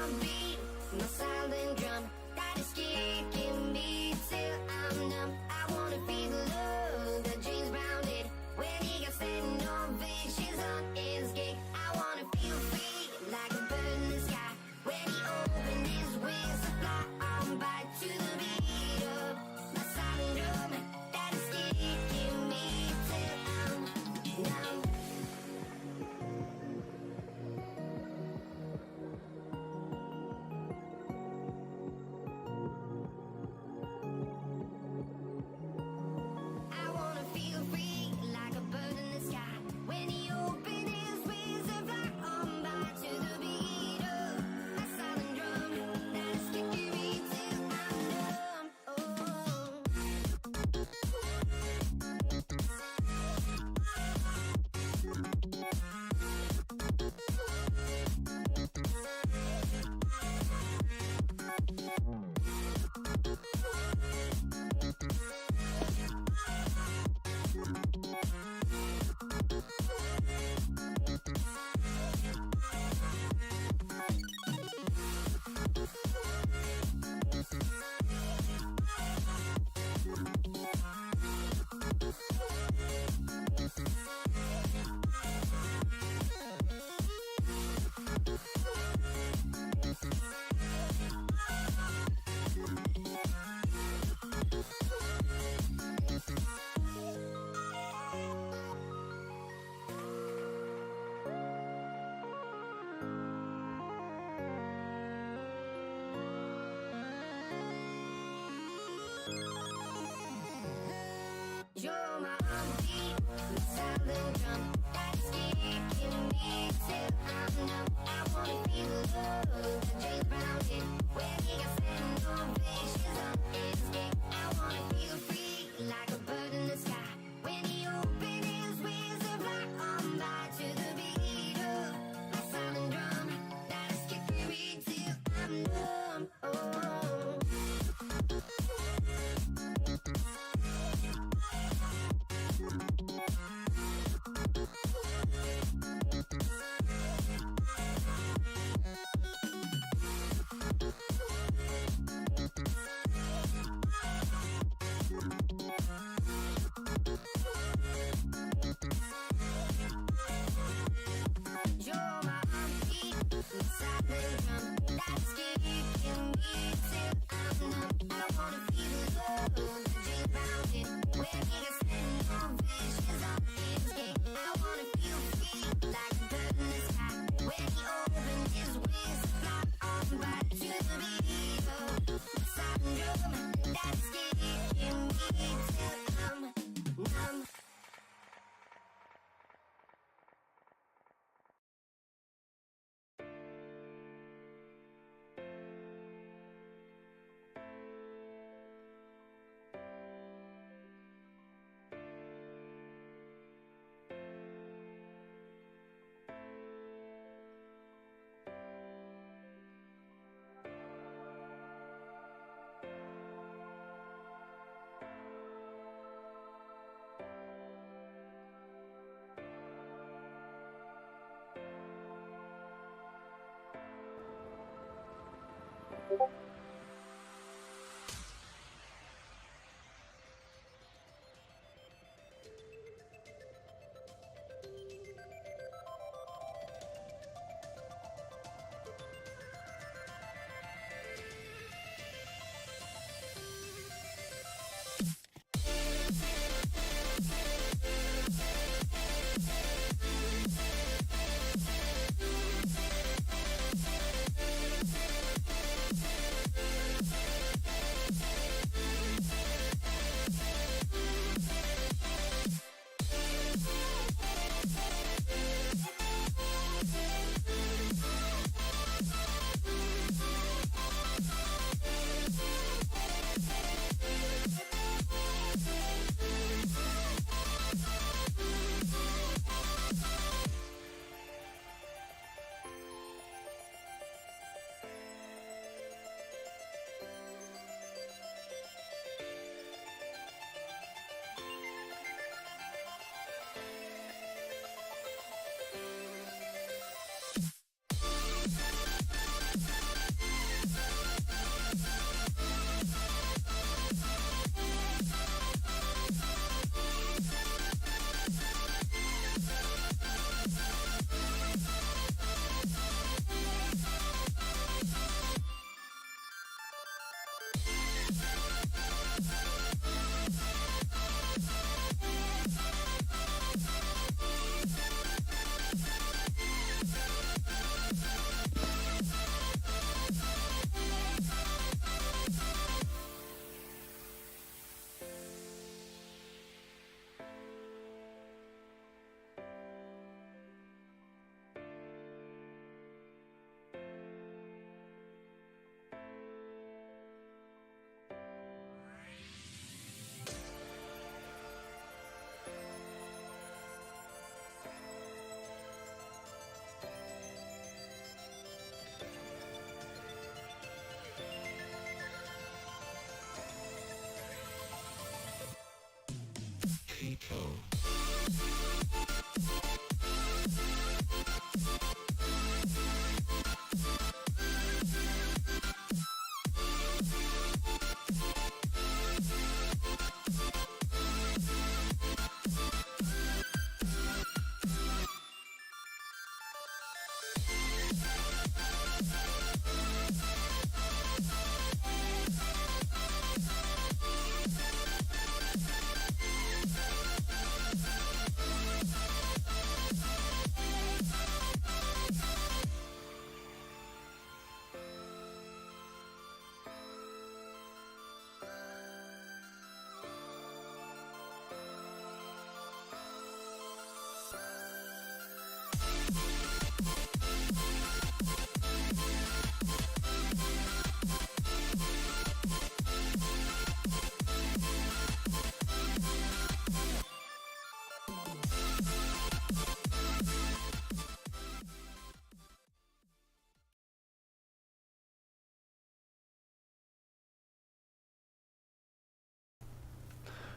heartbeat, my silent drum that is kicking me till I'm numb. I wanna feel the love that James Brown did when he got standing ovations on his gig. I wanna feel free like a bird in the sky when he opened his wings to fly on by to the beat of my silent drum that is kicking me till I'm numb. I wanna feel free like a bird in the sky when he opened his wings and fly on by to the beat of my silent drum that is kicking me till I'm numb. Oh. You're my heartbeat, my silent drum that's kicking me till I'm numb. I wanna feel the love that James Brown did when he got standing ovations on his gig. I wanna feel free like a bird in the sky when he opened his wings and fly on by to the beat of my silent drum that is kicking me till I'm numb. Oh. You're my heartbeat, my silent drum that's kicking me till I'm numb. I wanna feel the love that James Brown did when he got standing ovations on his gig. I wanna feel free like a bird in the sky when he opened his wings to fly on by to the beat of my silent drum that's kicking me till I'm numb.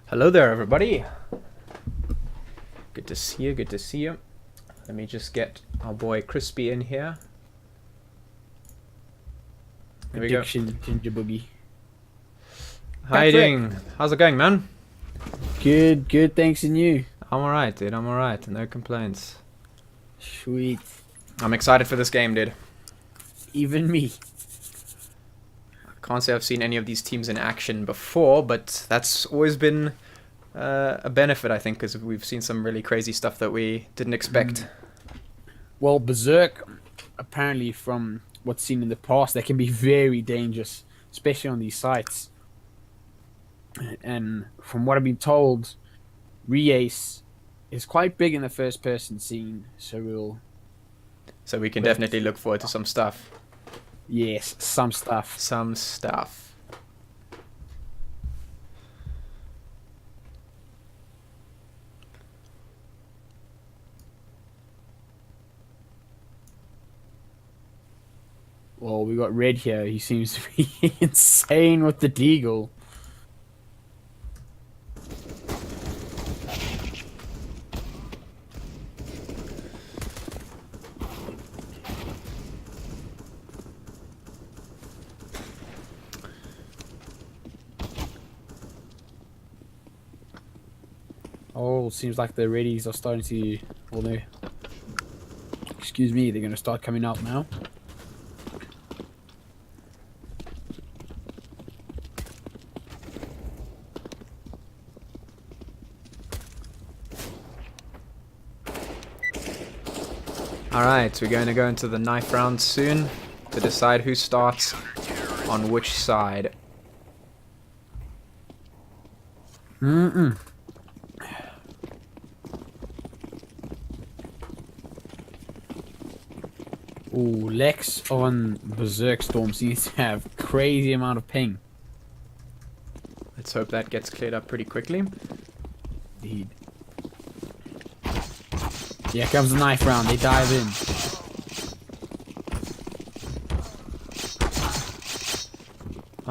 Hello there, everybody. Good to see you, good to see you. Let me just get our boy Crispy in here. There we go. Addiction, Ginger Boogie. How you doing? How's it going, man? Good, good, thanks, and you? I'm alright, dude. I'm alright. No complaints. Sweet. I'm excited for this game, dude. Even me. Can't say I've seen any of these teams in action before, but that's always been a benefit, I think, because we've seen some really crazy stuff that we didn't expect. Well, Berzzerk, apparently from what's seen in the past, they can be very dangerous, especially on these sites. And from what I've been told, Reacce is quite big in the first-person scene, so we can definitely look forward to some stuff. Yes, some stuff. Some stuff. Well, we got Red here. He seems to be insane with the deagle. Oh, seems like the readies are starting to... Well, no. Excuse me, they're going to start coming out now. Alright, we're going to go into the knife round soon to decide who starts on which side. Ooh, Lex on Berserk Storm seems to have crazy amount of ping. Let's hope that gets cleared up pretty quickly. Indeed. Here comes the knife round, they dive in.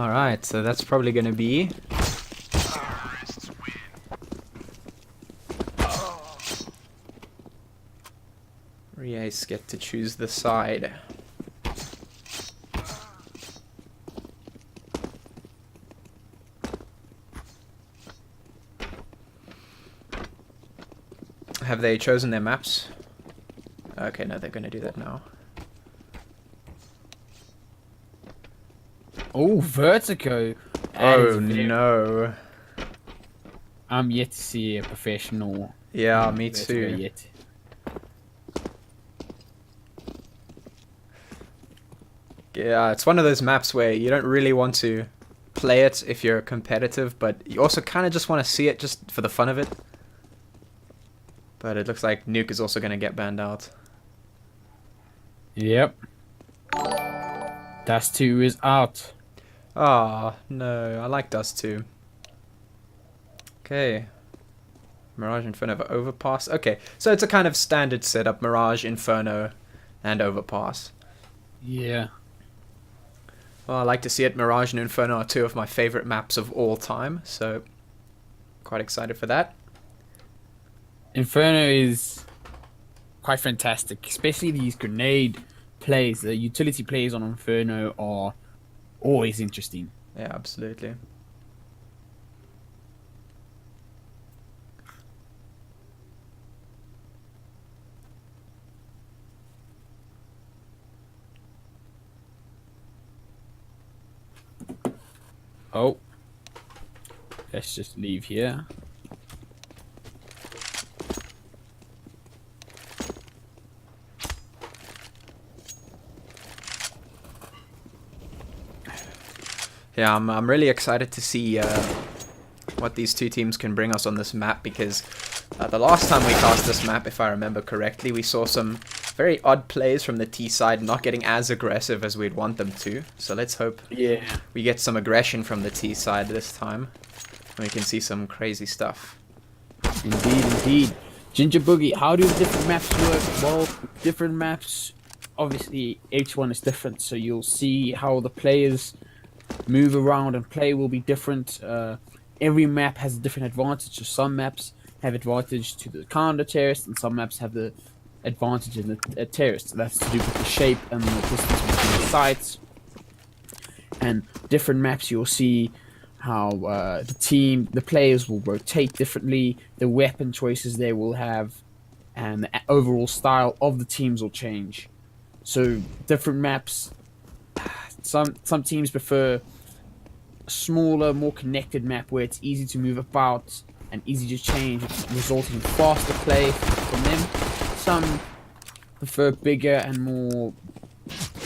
Alright, so that's probably going to be... Reacce get to choose the side. Have they chosen their maps? Okay, no, they're going to do that now. Oh, Vertigo. Oh, no. I'm yet to see a professional. Yeah, me Vertigo too. yet. Yeah, it's one of those maps where you don't really want to play it if you're competitive, but you also kind of just want to see it just for the fun of it. But it looks like Nuke is also going to get banned out. Yep. Dust 2 is out. Ah, no, I like Dust 2. Okay. Mirage, Inferno, Overpass. Okay, so it's a kind of standard setup. Mirage, Inferno, and Overpass. Yeah. Well, I like to see it. Mirage and Inferno are two of my favorite maps of all time, so quite excited for that. Inferno is quite fantastic, especially these grenade plays. The utility plays on Inferno are always interesting. Yeah, absolutely. Oh. Let's just leave here. Yeah, I'm really excited to see what these two teams can bring us on this map, because the last time we cast this map, if I remember correctly, we saw some very odd plays from the T side, not getting as aggressive as we'd want them to. So let's hope we get some aggression from the T side this time, and we can see some crazy stuff. Indeed, indeed. Ginger Boogie, how do the different maps work? Well, different maps, obviously each one is different, so you'll see how the players move around and play will be different. every map has a different advantage. So some maps have advantage to the counter terrorist, and some maps have the advantage in the terrorist. So that's to do with the shape and the distance between the sites. And different maps, you'll see how the players will rotate differently, the weapon choices they will have, and the overall style of the teams will change. So different maps, some teams prefer a smaller, more connected map where it's easy to move about and easy to change, resulting in faster play from them. Some prefer bigger and more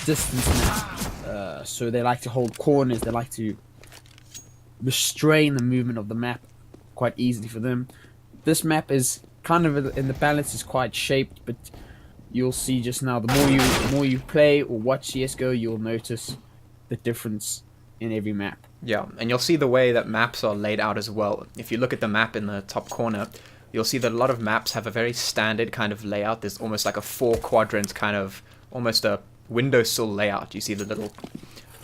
distance map, so they like to hold corners, they like to restrain the movement of the map quite easily for them. This map is kind of in the balance is quite shaped, but you'll see just now the more you play or watch CS:GO, you'll notice the difference in every map. Yeah, and you'll see the way that maps are laid out as well. If you look at the map in the top corner, you'll see that a lot of maps have a very standard kind of layout. There's almost like a 4-quadrant kind of, almost a windowsill layout. You see the little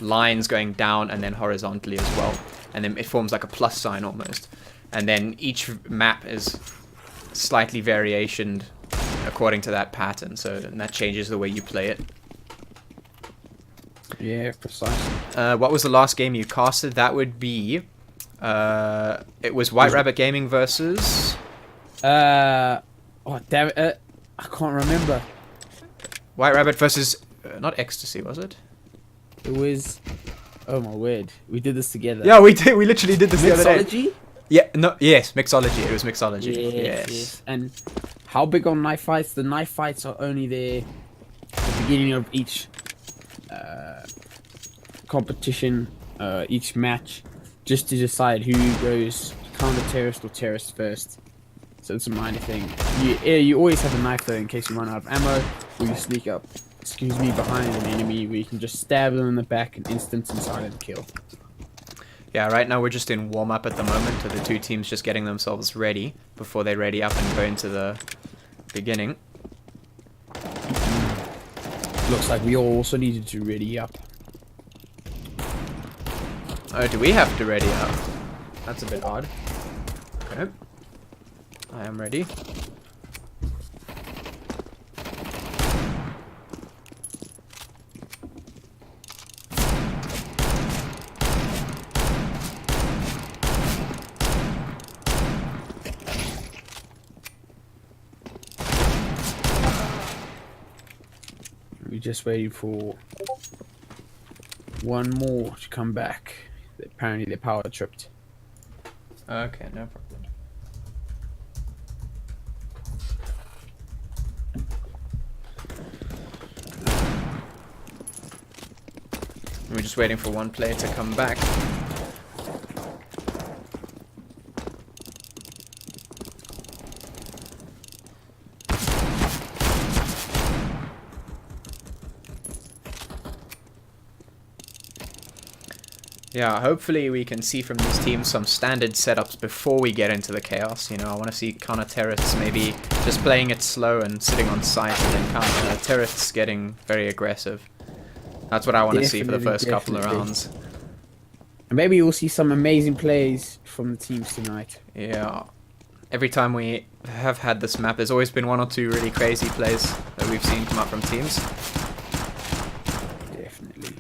lines going down and then horizontally as well. And then it forms like a plus sign almost. And then each map is slightly variationed according to that pattern. So that changes the way you play it. Yeah, precisely. What was the last game you casted? That would be... it was White Rabbit Gaming versus... Oh, damn it. I can't remember. White Rabbit versus... not Ecstasy, was it? It was... Oh my word. We did this together. Yeah, we did. We literally did this the other day. Mixology? Yeah, no, yes, Mixology. It was Mixology. Yes. And how big on knife fights? The knife fights are only there at the beginning of each competition, each match, just to decide who goes counter-terrorist or terrorist first. So it's a minor thing. You always have a knife though in case you run out of ammo, or you sneak up, behind an enemy where you can just stab them in the back and instant and silent kill. Yeah, right now we're just in warm-up at the moment, with the two teams just getting themselves ready before they ready up and go into the beginning. Looks like we all also needed to ready up. Oh, do we have to ready up? That's a bit odd. Okay. I am ready. We're just waiting for one more to come back. Apparently they're power tripped. Okay, no problem. We're just waiting for one player to come back. Yeah, hopefully we can see from these teams some standard setups before we get into the chaos. You know, I want to see counter-terrorists maybe just playing it slow and sitting on site, and then counter-terrorists getting very aggressive. That's what I want to see for the first couple of rounds. And maybe we'll see some amazing plays from the teams tonight. Yeah. Every time we have had this map, there's always been one or two really crazy plays that we've seen come up from teams. Definitely.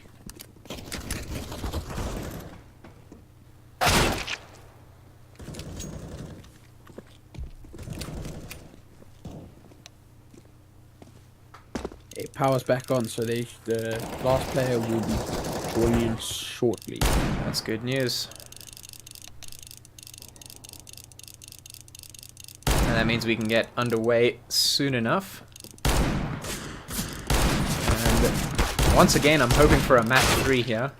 It powers back on, so the last player will be joining in shortly. That's good news. And that means we can get underway soon enough. And once again, I'm hoping for a map 3 here.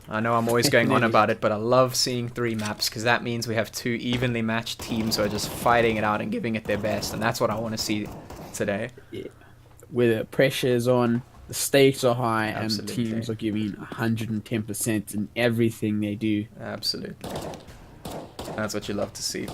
I know I'm always going on about it, but I love seeing 3 maps, because that means we have 2 evenly matched teams who are just fighting it out and giving it their best, and that's what I want to see today. Yeah. Where the pressure is on, the stakes are high, Absolutely. and teams are giving 110% in everything they do. Absolutely. That's what you love to see.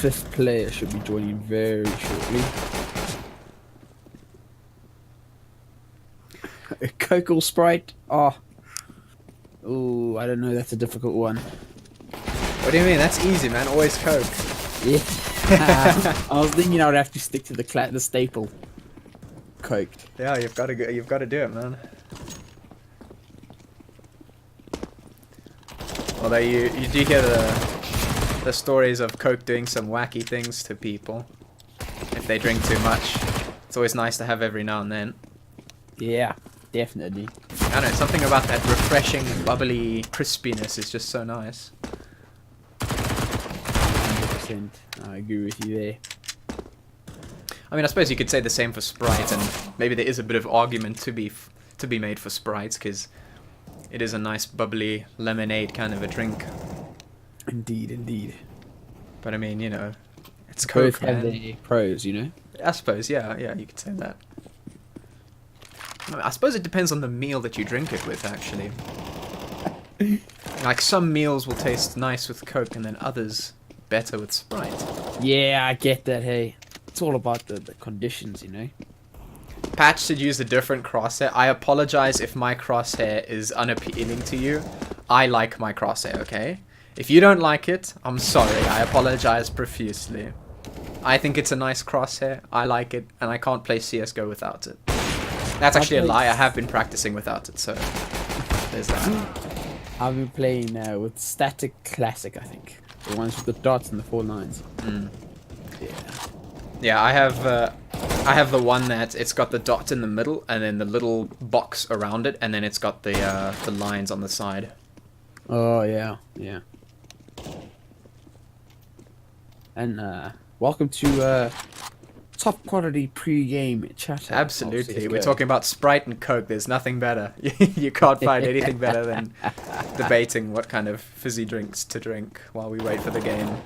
fifth player should be joining very shortly. A Coke or Sprite? Oh, I don't know. That's a difficult one. What do you mean? That's easy, man. Always Coke. Yeah. I was thinking I would have to stick to the staple. Coke. Yeah, you've got to go. You've got to do it, man. Although you do hear the stories of Coke doing some wacky things to people if they drink too much. It's always nice to have every now and then. Yeah, definitely. I don't know, something about that refreshing, bubbly crispiness is just so nice. 100%. I agree with you there. I mean, I suppose you could say the same for Sprite, and maybe there is a bit of argument to be made for Sprite, because it is a nice, bubbly lemonade kind of a drink. Indeed, indeed. But I mean, you know, it's Coke, Both have man. their pros, you know? I suppose, yeah, you could say that. I suppose it depends on the meal that you drink it with, actually. Like, some meals will taste nice with Coke, and then others better with Sprite. Yeah, I get that, hey. It's all about the conditions, you know? Patch should use a different crosshair. I apologize if my crosshair is unappealing to you. I like my crosshair, okay? If you don't like it, I'm sorry. I apologize profusely. I think it's a nice crosshair. I like it, and I can't play CSGO without it. That's actually a lie. I have been practicing without it, so there's that. I've been playing with Static Classic, I think. The ones with the dots and the 4 lines. Yeah. Yeah, I have the one that it's got the dot in the middle, and then the little box around it, and then it's got the lines on the side. Oh, yeah. And welcome to top quality pre-game chat. Absolutely. We're talking about Sprite and Coke. There's nothing better. You can't find anything better than debating what kind of fizzy drinks to drink while we wait for the game.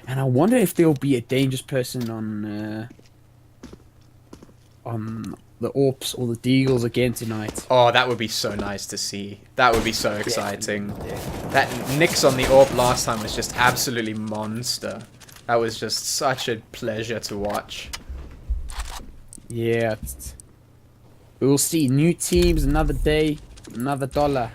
And I wonder if there'll be a dangerous person on the AWPs or the Deagles again tonight. Oh, that would be so nice to see. That would be so exciting. Yeah. That Nyx on the AWP last time was just absolutely monster. That was just such a pleasure to watch. Yeah. We'll see. New teams, another day, another dollar.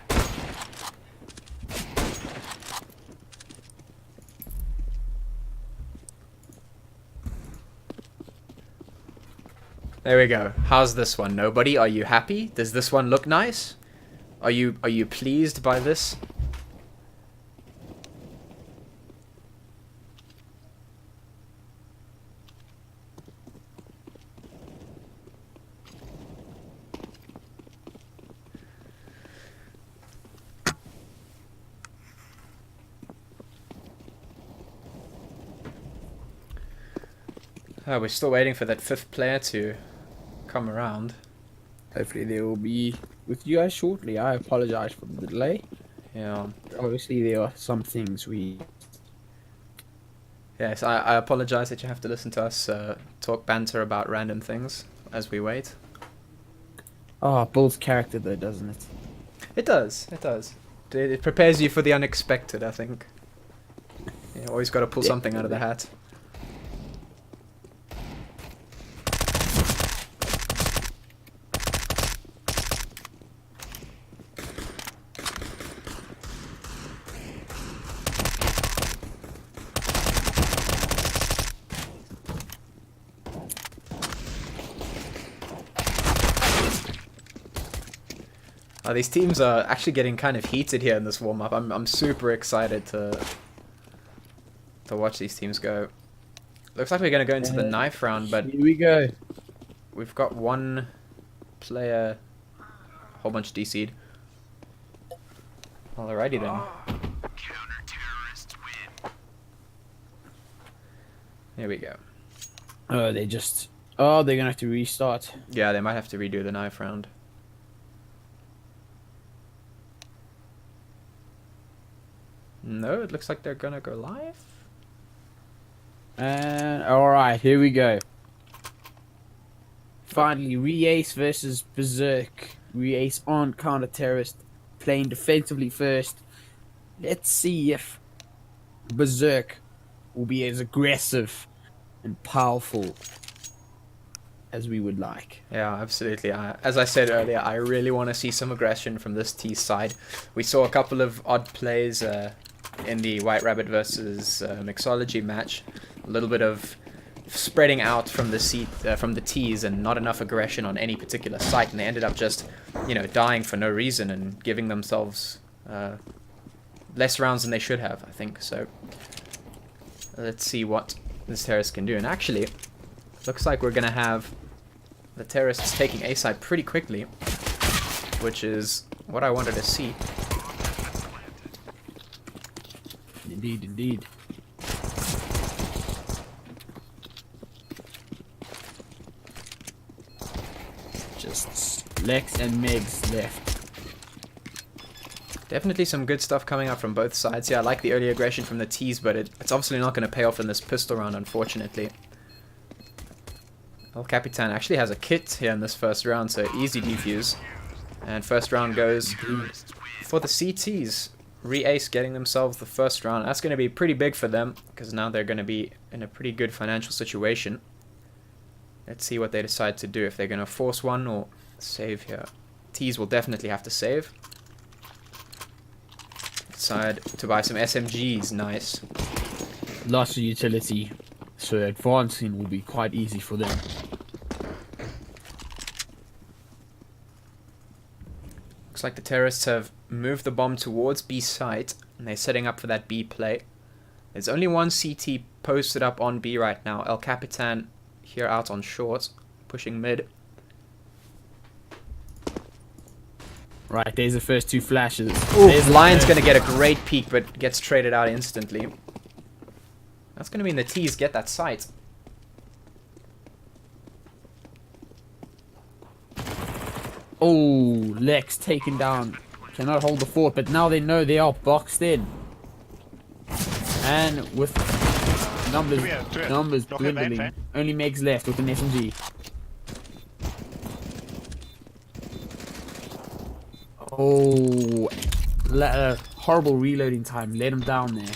There we go. How's this one? Nobody? Are you happy? Does this one look nice? Are you pleased by this? Oh, we're still waiting for that 5th player to come around. Hopefully they will be with you guys shortly. I apologize for the delay. Yeah. Obviously there are some things we... Yes, I apologize that you have to listen to us talk banter about random things as we wait. Oh, builds character though, doesn't it? It does. It prepares you for the unexpected, I think. You always got to pull something out of the hat. These teams are actually getting kind of heated here in this warm-up. I'm super excited to watch these teams go. Looks like we're going to go into the knife round, but here we go. We've got one player, whole bunch DC'd. Alrighty then. Here we go. Oh, they're gonna have to restart. Yeah, they might have to redo the knife round. No, it looks like they're gonna go live. And alright, here we go. Finally, Reacce versus Berzzerk. Reacce on counter-terrorist, playing defensively first. Let's see if Berzzerk will be as aggressive and powerful as we would like. Yeah, absolutely. As I said earlier, I really want to see some aggression from this T side. We saw a couple of odd plays in the White Rabbit versus Mixology match. A little bit of spreading out from the T's and not enough aggression on any particular site, and they ended up just, dying for no reason and giving themselves less rounds than they should have, I think. So let's see what this terrorist can do. And actually, looks like we're going to have the terrorists taking A side pretty quickly, which is what I wanted to see. Indeed, indeed. Just Lex and Megs left. Definitely some good stuff coming out from both sides. Yeah, I like the early aggression from the T's, but it's obviously not going to pay off in this pistol round, unfortunately. El Capitan actually has a kit here in this first round, so easy defuse. And first round goes for the CTs. Reacce getting themselves the first round. That's going to be pretty big for them, because now they're going to be in a pretty good financial situation. Let's see what they decide to do, if they're going to force one or save here. T's will definitely have to save. Decide to buy some SMGs, nice. Lots of utility, so advancing will be quite easy for them. Looks like the terrorists have moved the bomb towards B site, and they're setting up for that B play. There's only one CT posted up on B right now. El Capitan here out on short, pushing mid. Right, there's the first two flashes. Ooh, Lion's going to get a great peek, but gets traded out instantly. That's going to mean the T's get that site. Oh, Lex taken down. Cannot hold the fort, but now they know they are boxed in. And with numbers dwindling, only Megs left with an SMG. Oh, horrible reloading time. Let him down there.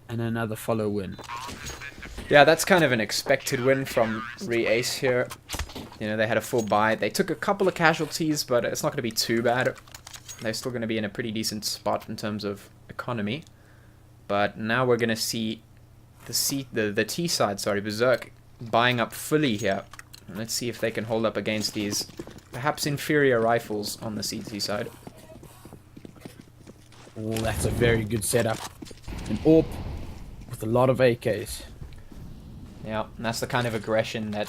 And another follow win. Yeah, that's kind of an expected win from Reacce here. They had a full buy. They took a couple of casualties, but it's not going to be too bad. They're still going to be in a pretty decent spot in terms of economy. But now we're going to see the T side, Berzzerk, buying up fully here. Let's see if they can hold up against these perhaps inferior rifles on the CT side. Oh, that's a very good setup. An AWP with a lot of AKs. Yeah, and that's the kind of aggression that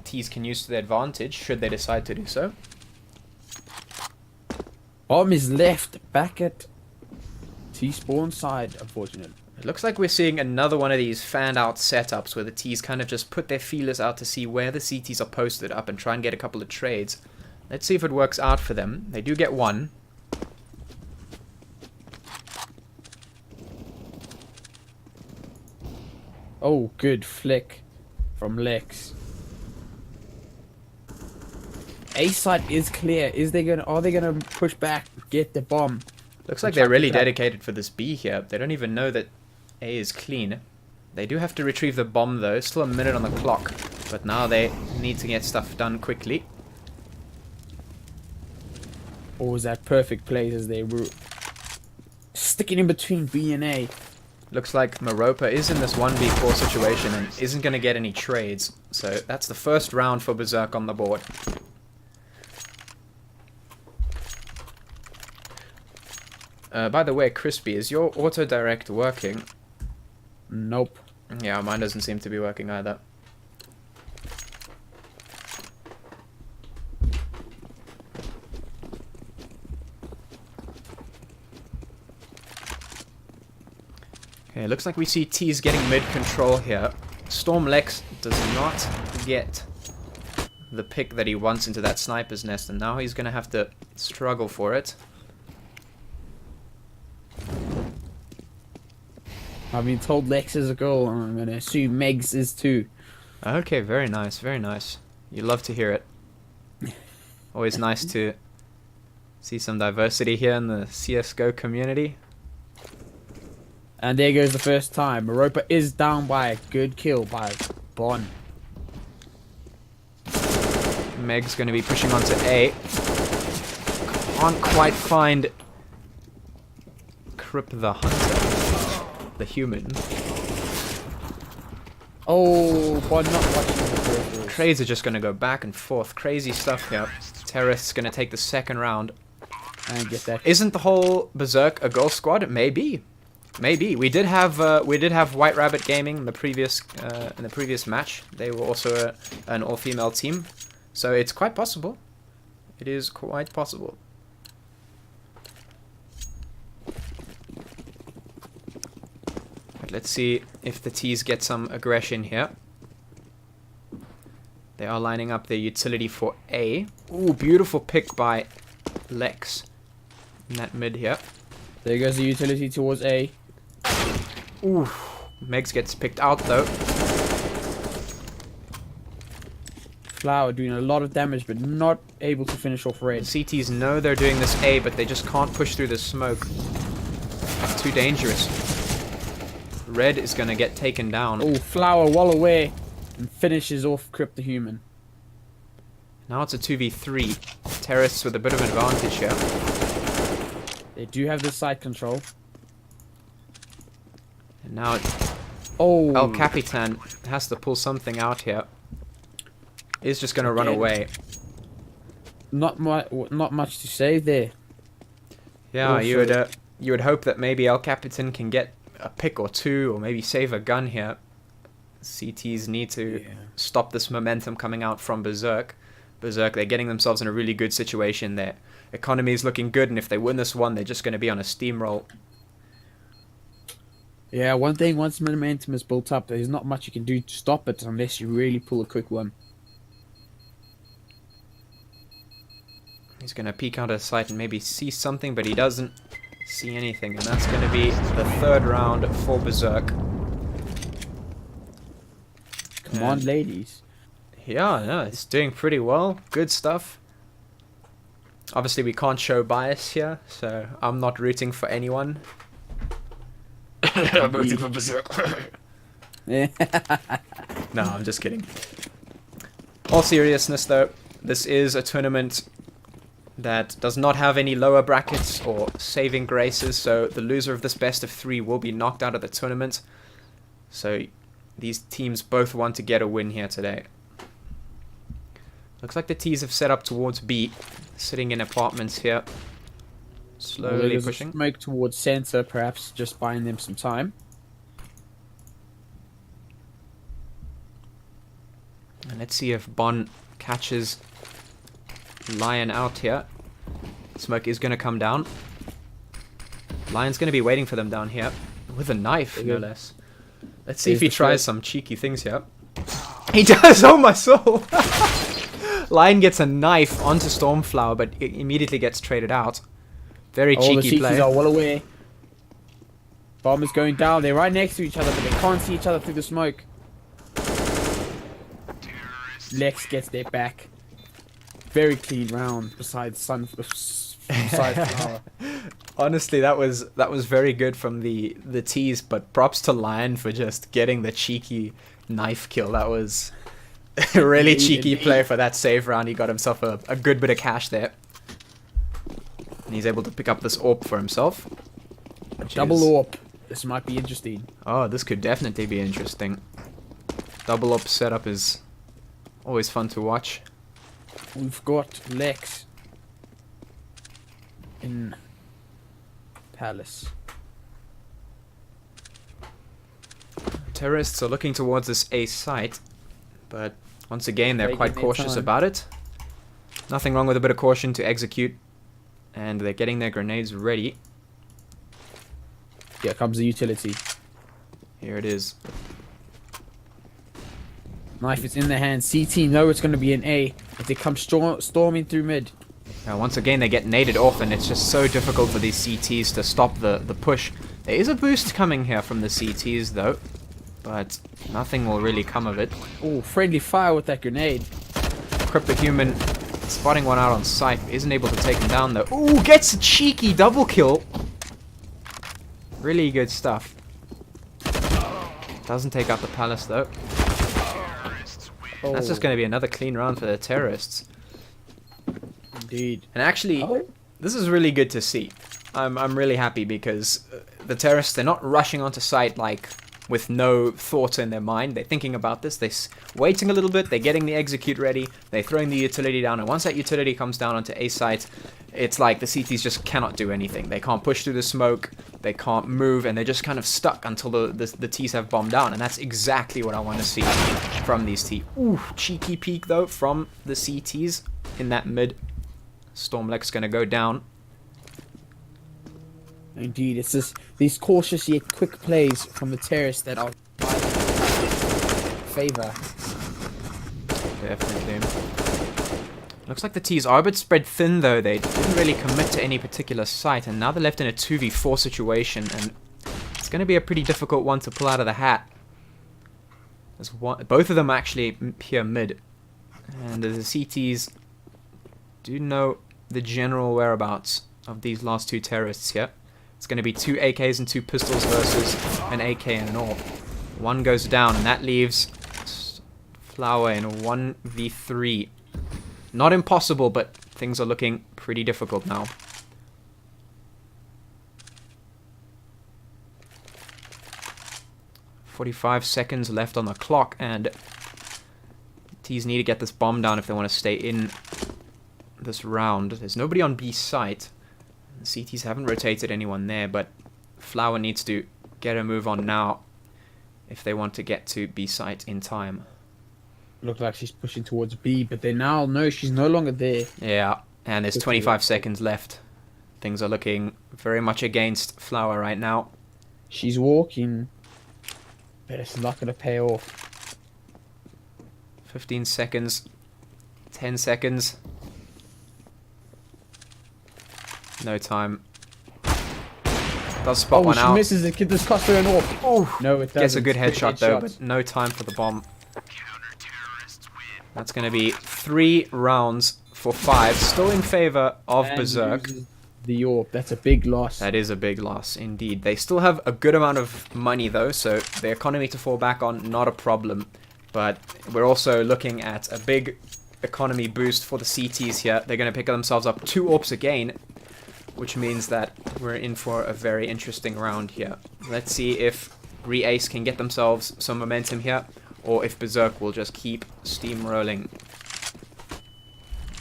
T's can use to their advantage, should they decide to do so. Bomb is left back at T-spawn side, unfortunately. It looks like we're seeing another one of these fanned out setups where the T's kind of just put their feelers out to see where the CTs are posted up and try and get a couple of trades. Let's see if it works out for them. They do get one. Oh, good flick from Lex. A side is clear. Are they gonna push back, get the bomb? Looks like they're really dedicated for this B here. They don't even know that A is clean. They do have to retrieve the bomb though. Still a minute on the clock. But now they need to get stuff done quickly. Or was that perfect plays as they were sticking in between B and A? Looks like Maropa is in this 1v4 situation and isn't going to get any trades. So that's the first round for Berzzerk on the board. By the way, Crispy, is your auto-direct working? Nope. Yeah, mine doesn't seem to be working either. Okay, looks like we see T's getting mid-control here. Storm Lex does not get the pick that he wants into that sniper's nest, and now he's going to have to struggle for it. I've been told Lex is a goal, and I'm going to assume Megs is too. Okay, very nice, very nice. You love to hear it. Always nice to see some diversity here in the CSGO community. And there goes the first time. Europa is down by a good kill by Bon. Meg's going to be pushing onto A. Can't quite find Crip the Hunter, the human. Oh, Bon not watching the peripherals. Craze are just going to go back and forth. Crazy stuff here. Terrorists going to take the second round. And get that. Isn't the whole Berzzerk a goal squad? Maybe. Maybe. We did have White Rabbit Gaming in the previous match. They were also an all-female team. So it's quite possible. It is quite possible. But let's see if the T's get some aggression here. They are lining up their utility for A. Ooh, beautiful pick by Lex in that mid here. There goes the utility towards A. Ooh, Megs gets picked out though. Flower doing a lot of damage, but not able to finish off Red. The CTs know they're doing this A, but they just can't push through the smoke. It's too dangerous. Red is going to get taken down. Oh, Flower well away and finishes off Crypt the Human. Now it's a 2v3. Terrorists with a bit of advantage here. They do have the side control. And now Oh, El Capitan has to pull something out here. He's just going to run away. not much to say there. Yeah, Also- you would hope that maybe El Capitan can get a pick or two, or maybe save a gun here. CTs need to stop this momentum coming out from Berzzerk. Berzzerk, they're getting themselves in a really good situation there. Economy is looking good, and if they win this one, they're just going to be on a steamroll. Yeah, one thing, once momentum is built up, there's not much you can do to stop it unless you really pull a quick one. He's going to peek out of sight and maybe see something, but he doesn't see anything. And that's going to be the third round for Berzzerk. Come on, ladies. Yeah, no, it's doing pretty well. Good stuff. Obviously, we can't show bias here, so I'm not rooting for anyone. I'm rooting for Berzzerk. Yeah. No, I'm just kidding. All seriousness, though, this is a tournament that does not have any lower brackets or saving graces, so the loser of this best of 3 will be knocked out of the tournament. So these teams both want to get a win here today. Looks like the T's have set up towards B, sitting in apartments here. Slowly There's a pushing. smoke towards center, perhaps just buying them some time. And let's see if Bon catches Lion out here. Smoke is going to come down. Lion's going to be waiting for them down here. With a knife, no less. Let's see if he tries some cheeky things here. He does! Oh my soul! Lion gets a knife onto Stormflower, but it immediately gets traded out. Very All the cheeky CTs play. are well away. Bomb is going down. They're right next to each other, but they can't see each other through the smoke. Lex gets their back. Very clean round. Besides Flower. Honestly, that was very good from the T's, but props to Lion for just getting the cheeky knife kill. That was a really cheeky play for that save round. He got himself a good bit of cash there. And he's able to pick up this AWP for himself. Double AWP. This might be interesting. Oh, this could definitely be interesting. Double AWP setup is always fun to watch. We've got Lex in Palace. Terrorists are looking towards this A site, but once again they're Taking quite their cautious time. about it. Nothing wrong with a bit of caution to execute, and they're getting their grenades ready. Here comes the utility. Here it is. Knife is in their hand. CT know it's going to be an A if they come storming through mid. Now once again they get naded off, and it's just so difficult for these CTs to stop the push. There is a boost coming here from the CTs though, but nothing will really come of it. Oh, friendly fire with that grenade. Cryptohuman spotting one out on sight, isn't able to take him down though. Ooh, gets a cheeky double kill. Really good stuff. Doesn't take out the palace though. Oh, That's just going to be another clean round for the terrorists. indeed. And actually, this is really good to see. I'm really happy because the terrorists, they're not rushing onto site like with no thought in their mind. They're thinking about this. They're waiting a little bit. They're getting the execute ready. They're throwing the utility down. And once that utility comes down onto A site, it's like the CTs just cannot do anything. They can't push through the smoke. They can't move. And they're just kind of stuck until the Ts have bombed down. And that's exactly what I want to see from these Ts. Ooh, cheeky peek though from the CTs in that mid. Stormleck's going to go down. Indeed, it's just these cautious yet quick plays from the terrorists that are favor. Definitely. Looks like the T's are a bit spread thin though. They didn't really commit to any particular site, and now they're left in a 2v4 situation, and it's going to be a pretty difficult one to pull out of the hat. There's both of them actually here mid, and the CTs do know the general whereabouts of these last two terrorists here. It's going to be 2 AKs and 2 pistols versus an AK and an AWP. One goes down, and that leaves Flower in a 1v3. Not impossible, but things are looking pretty difficult now. "45 seconds left on the clock, and T's need to get this bomb down if they want to stay in this round. There's nobody on B site. The CTs haven't rotated anyone there, but Flower needs to get a move on now if they want to get to B site in time. Looks like she's pushing towards B, but they now know she's no longer there. Yeah, and there's 25 seconds left. Things are looking very much against Flower right now. She's walking, but it's not going to pay off. 15 seconds. 10 seconds. No time. Does spot one she out. misses it. Does cost her an AWP. Oh, No, it doesn't. gets a good headshot though, Headshot. but no time for the bomb. That's going to be 3 rounds for 5. Still in favor of And Berzzerk. loses the AWP. That's a big loss. That is a big loss indeed. They still have a good amount of money though, so the economy to fall back on, not a problem. But we're also looking at a big economy boost for the CTs here. They're going to pick themselves up 2 AWPs again, which means that we're in for a very interesting round here. Let's see if Reacce can get themselves some momentum here, or if Berzzerk will just keep steamrolling.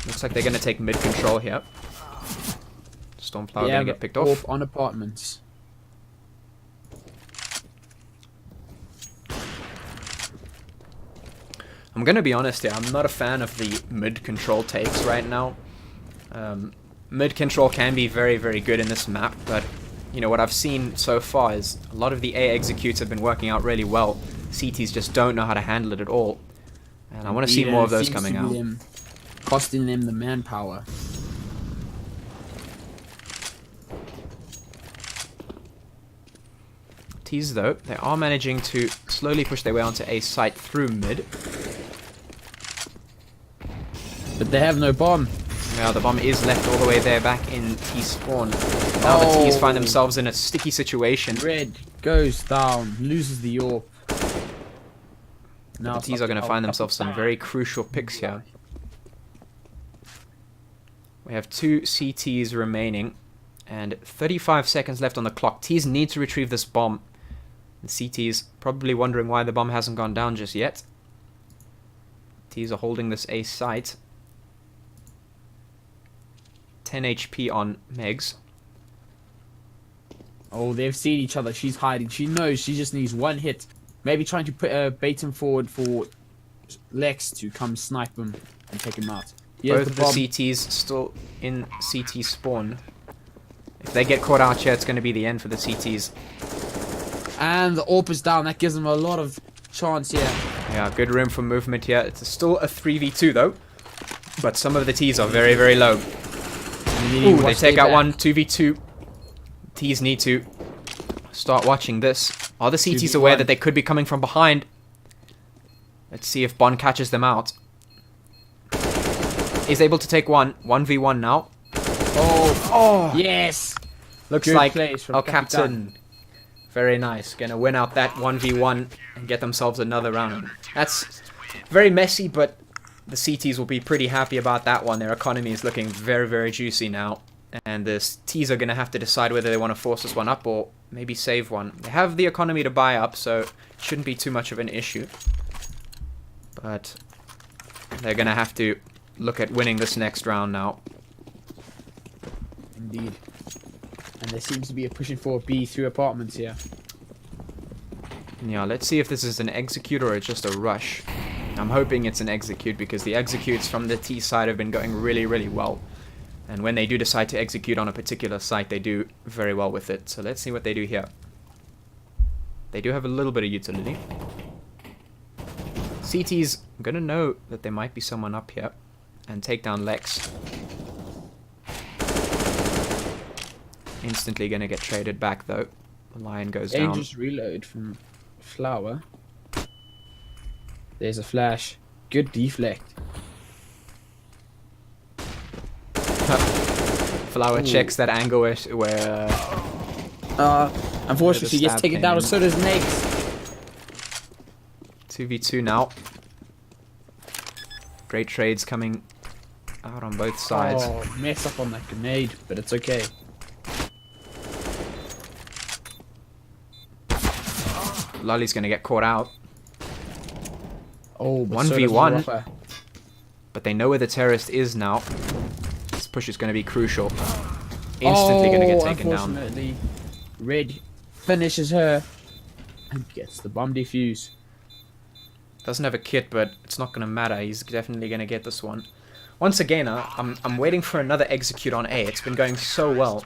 Looks like they're going to take mid control here. Stormflower going to get picked off. AWP on apartments. I'm going to be honest here, I'm not a fan of the mid control takes right now. Mid control can be very, very good in this map, but you know what I've seen so far is a lot of the A executes have been working out really well. CTs just don't know how to handle it at all, and I want to see more of those coming out. Costing them the manpower. T's though, they are managing to slowly push their way onto A site through mid. But they have no bomb. Now the bomb is left all the way there back in T spawn. Now the T's find themselves in a sticky situation. Red goes down, loses the AWP. Now The T's are going to find themselves some very crucial picks here. We have 2 CTs remaining and 35 seconds left on the clock. T's need to retrieve this bomb. The CTs probably wondering why the bomb hasn't gone down just yet. T's are holding this A site. 10 HP on Megs. Oh, they've seen each other. She's hiding. She knows she just needs one hit. Maybe trying to put bait him forward for Lex to come snipe him and take him out. Both of the CTs still in CT spawn. If they get caught out here, it's going to be the end for the CTs. And the AWP is down. That gives them a lot of chance here. Yeah, good room for movement here. It's still a 3v2 though. But some of the T's are very, very low. Ooh, they take out one 2v2. T's need to start watching this. Are the CTs aware that they could be coming from behind? Let's see if Bond catches them out. He's able to take one. 1v1 now. Oh, yes. Looks Good like plays from our captain Very nice. Gonna win out that 1v1 and get themselves another round. That's very messy, but the CTs will be pretty happy about that one. Their economy is looking very, very juicy now. And the T's are going to have to decide whether they want to force this one up or maybe save one. They have the economy to buy up, so it shouldn't be too much of an issue. But they're going to have to look at winning this next round now. Indeed. And there seems to be a pushing for B through apartments here. Yeah, let's see if this is an execute or just a rush. I'm hoping it's an execute because the executes from the T side have been going really, really well. And when they do decide to execute on a particular site, they do very well with it. So let's see what they do here. They do have a little bit of utility. CT's gonna know that there might be someone up here and take down Lex. Instantly gonna get traded back though. The Lion goes down. Dangerous reload from Flower. There's a flash. Good deflect. Flower Ooh. checks that angle where Unfortunately, he gets stab taken came down, in. so does Nex. 2v2 now. Great trades coming out on both sides. Oh, mess up on that grenade, but it's okay. Lolly's gonna get caught out, Oh, but so does 1v1. Rafa. but they know where the terrorist is now. This push is gonna be crucial. Instantly gonna get taken down. Unfortunately, Red finishes her and gets the bomb defuse. Doesn't have a kit, but it's not gonna matter. He's definitely gonna get this one. Once again, I'm waiting for another execute on A. It's been going so well.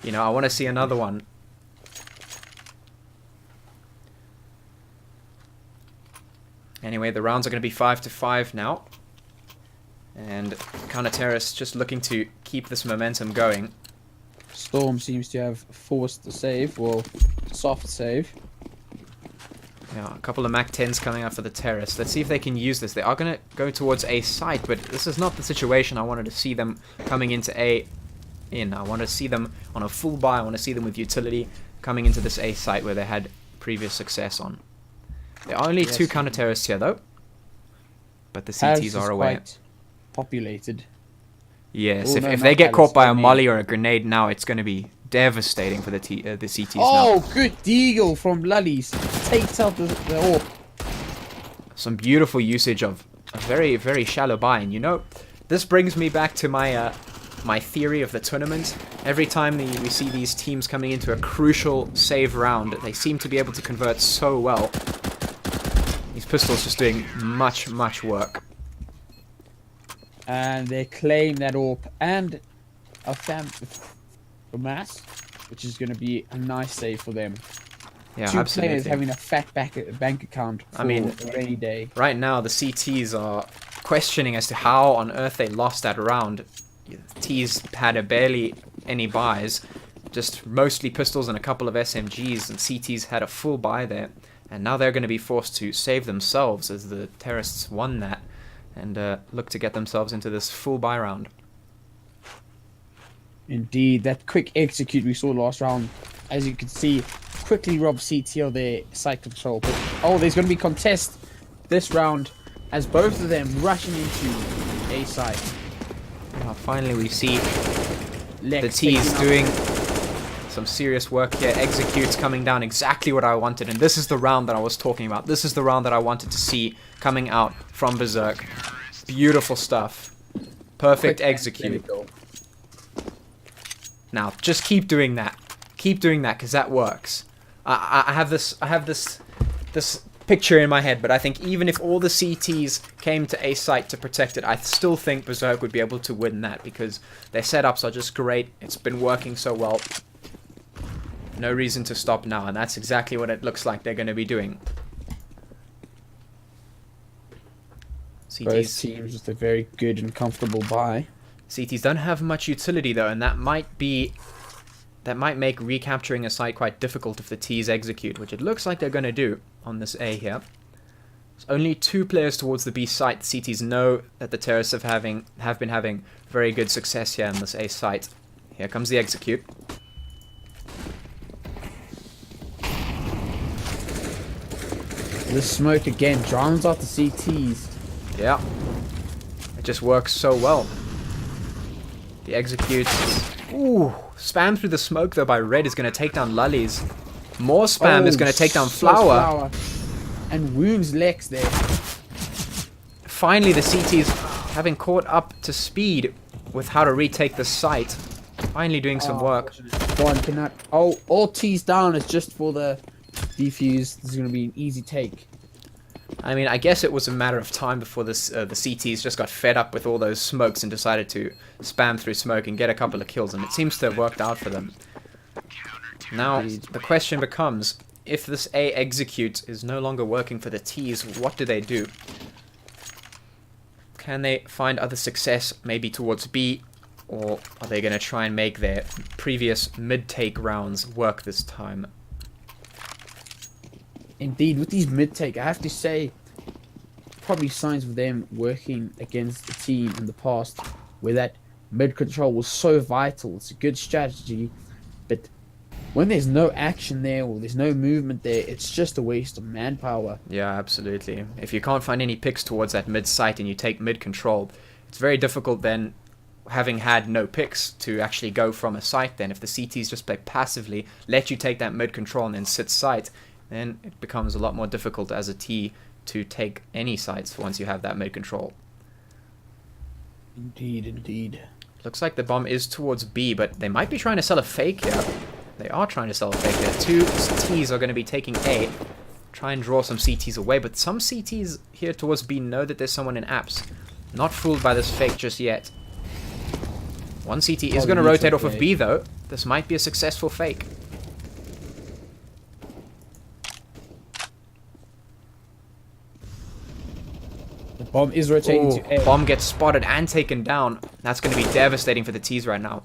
You know, I want to see another one. Anyway, the rounds are going to be 5-5 now. And counter-terrorists just looking to keep this momentum going. Storm seems to have forced the save, well, soft save. Yeah, a couple of MAC-10s coming out for the terrorists. Let's see if they can use this. They are going to go towards A site, but this is not the situation I wanted to see them coming into A in. I want to see them on a full buy. I want to see them with utility coming into this A site where they had previous success on. There are only two counter-terrorists here, though. But the CTs are away. Quite populated. Yes, Oh, no, if not they get caught by a Palace, molly or a grenade now, it's going to be devastating for the CTs now. Oh, good deagle from Lullies. Takes out the orb. Some beautiful usage of a very, very shallow buy. And you know, this brings me back to my my theory of the tournament. Every time we see these teams coming into a crucial save round, they seem to be able to convert so well. These pistols just doing much, much work. And they claim that orb and a mass, which is going to be a nice save for them. Yeah, Two absolutely. players having a fat bank account for I mean, a rainy day. Right now, the CTs are questioning as to how on earth they lost that round. T's had barely any buys, just mostly pistols and a couple of SMGs, and CT's had a full buy there. And now they're going to be forced to save themselves as the terrorists won that and look to get themselves into this full buy round. Indeed, that quick execute we saw last round, as you can see, quickly robbed CT of their site control. But, oh, there's going to be contest this round as both of them rushing into A site. Now, finally, we see Lex the T's taking doing some serious work here. Executes coming down exactly what I wanted, and this is the round that I was talking about. This is the round that I wanted to see coming out from Berzzerk. Beautiful stuff. Perfect quick execute. clinical. Now, just keep doing that. Keep doing that, because that works. I have this picture in my head, but I think even if all the CTs came to A site to protect it, I still think Berzzerk would be able to win that, because their setups are just great. It's been working so well. No reason to stop now, and that's exactly what it looks like they're going to be doing. Both teams with a very good and comfortable buy. CTs don't have much utility though, and that might make recapturing a site quite difficult if the T's execute, which it looks like they're going to do on this A here. There's only 2 players towards the B site. The CTs know that the terrorists have been having very good success here in this A site. Here comes the execute. The smoke again drowns out the CTs. Yeah. It just works so well. The executes. Ooh. Spam through the smoke though by Red is going to take down Lullies. More spam is going to take down Flower. And wounds Lex there. Finally the CTs having caught up to speed with how to retake the site. Finally doing some work. One cannot. Oh, all T's down is just for the defuse. This is going to be an easy take. I mean, I guess it was a matter of time before this, the CTs just got fed up with all those smokes and decided to spam through smoke and get a couple of kills, and it seems to have worked out for them. Now, the question becomes, if this A execute is no longer working for the T's, what do they do? Can they find other success, maybe towards B, or are they going to try and make their previous mid-take rounds work this time? Indeed, with these mid-take, I have to say, probably signs of them working against the team in the past, where that mid-control was so vital. It's a good strategy, but when there's no action there, or there's no movement there, it's just a waste of manpower. Yeah, absolutely. If you can't find any picks towards that mid-site and you take mid-control, it's very difficult then, having had no picks, to actually go from a site then. If the CTs just play passively, let you take that mid-control and then sit site, then it becomes a lot more difficult as a T to take any sites once you have that mid-control. Indeed, indeed. Looks like the bomb is towards B, but they might be trying to sell a fake here. They are trying to sell a fake here. 2 T's are going to be taking A. Try and draw some CTs away, but some CTs here towards B know that there's someone in apps. Not fooled by this fake just yet. One CT is going to rotate off of B though. This might be a successful fake. The bomb is rotating to A. Bomb gets spotted and taken down. That's going to be devastating for the T's right now.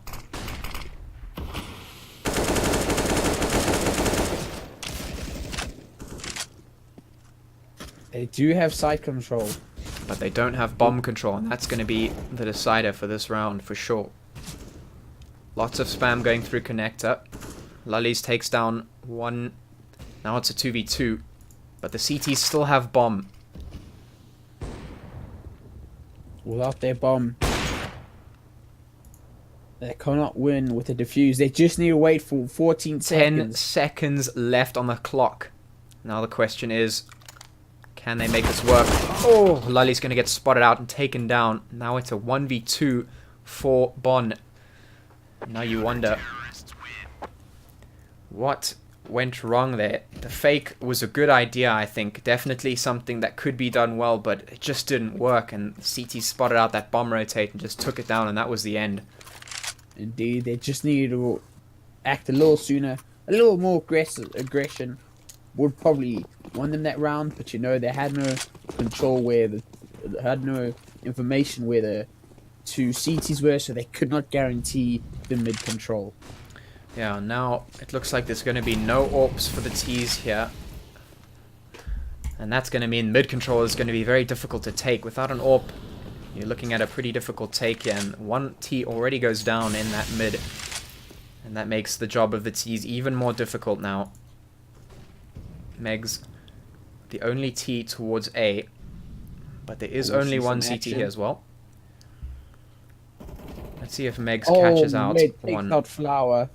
They do have side control, but they don't have bomb control, and that's going to be the decider for this round for sure. Lots of spam going through connector. Lullies takes down one. Now it's a 2v2, but the CTs still have bomb. Without their bomb, they cannot win with a defuse. They just need to wait for 14 seconds. 10 seconds left on the clock. Now the question is, can they make this work? Oh, Lully's going to get spotted out and taken down. Now it's a 1v2 for Bon. Now you wonder, what went wrong there? The fake was a good idea, I think. Definitely something that could be done well, but it just didn't work. And CT spotted out that bomb rotate and just took it down, and that was the end. Indeed, they just needed to act a little sooner. A little more aggression would probably won them that round, but you know, they had no control had no information where the 2 CTs were, so they could not guarantee the mid control. Yeah, now it looks like there's going to be no AWPs for the T's here. And that's going to mean mid-control is going to be very difficult to take. Without an AWP, you're looking at a pretty difficult take here. And one T already goes down in that mid. And that makes the job of the T's even more difficult now. Meg's the only T towards A. But there is only one CT here as well. Let's see if Meg's catches out one. Takes out Flower.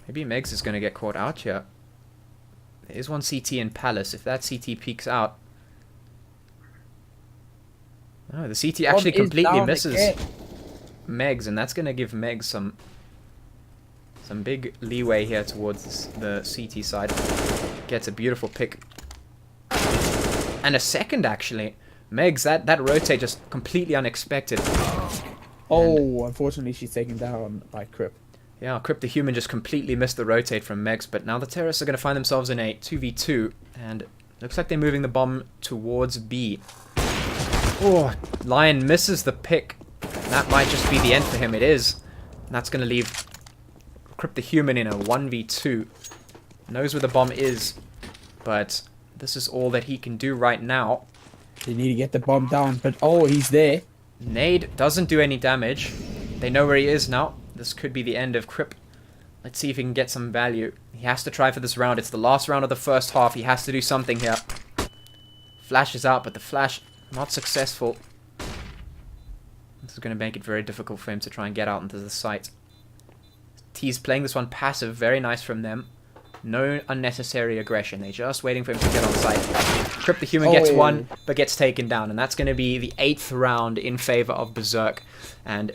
Maybe Megs is going to get caught out here. There is one CT in Palace. If that CT peeks out... No, the CT actually completely misses Megs, and that's going to give Megs some big leeway here towards the CT side. Gets a beautiful pick. And a second, actually. Megs, that rotate just completely unexpected. Oh, unfortunately she's taken down by Crip. Yeah, Crip the Human just completely missed the rotate from Megs, but now the Terrorists are going to find themselves in a 2v2, and looks like they're moving the bomb towards B. Oh, Lion misses the pick. That might just be the end for him. It is. And that's going to leave Crip the Human in a 1v2. Knows where the bomb is, but this is all that he can do right now. They need to get the bomb down, but oh, he's there. Nade doesn't do any damage. They know where he is now. This could be the end of Crip. Let's see if he can get some value. He has to try for this round. It's the last round of the first half. He has to do something here. Flash is out, but the flash not successful. This is going to make it very difficult for him to try and get out into the site. T's playing this one passive. Very nice from them. No unnecessary aggression. They're just waiting for him to get on site. Crypt the Human gets one, but gets taken down. And that's going to be the 8th round in favor of Berzzerk. And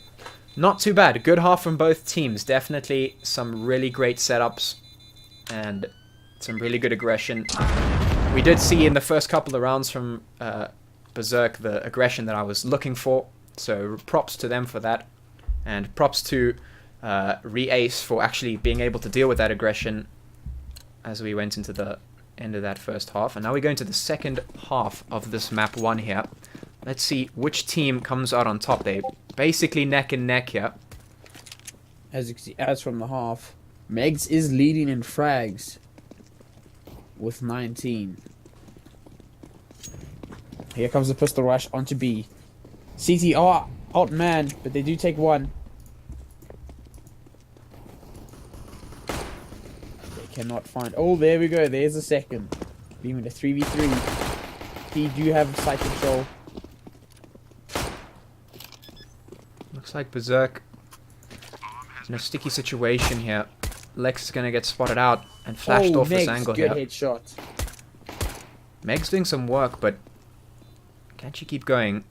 not too bad. A good half from both teams. Definitely some really great setups. And some really good aggression. We did see in the first couple of rounds from Berzzerk the aggression that I was looking for. So props to them for that. And props to Reacce for actually being able to deal with that aggression as we went into the end of that first half. And now we go into the second half of this map 1 here. Let's see which team comes out on top. They basically neck and neck here. As you can see, as from the half, Megs is leading in frags with 19. Here comes the pistol rush onto B. CT are outmanned, but they do take one. They cannot find... Oh, there we go. There's the second. Being a 3v3. They do have site control. Looks like Berzzerk in a sticky situation here. Lex is going to get spotted out and flashed off this angle good here. Headshot. Meg's doing some work, but can't she keep going?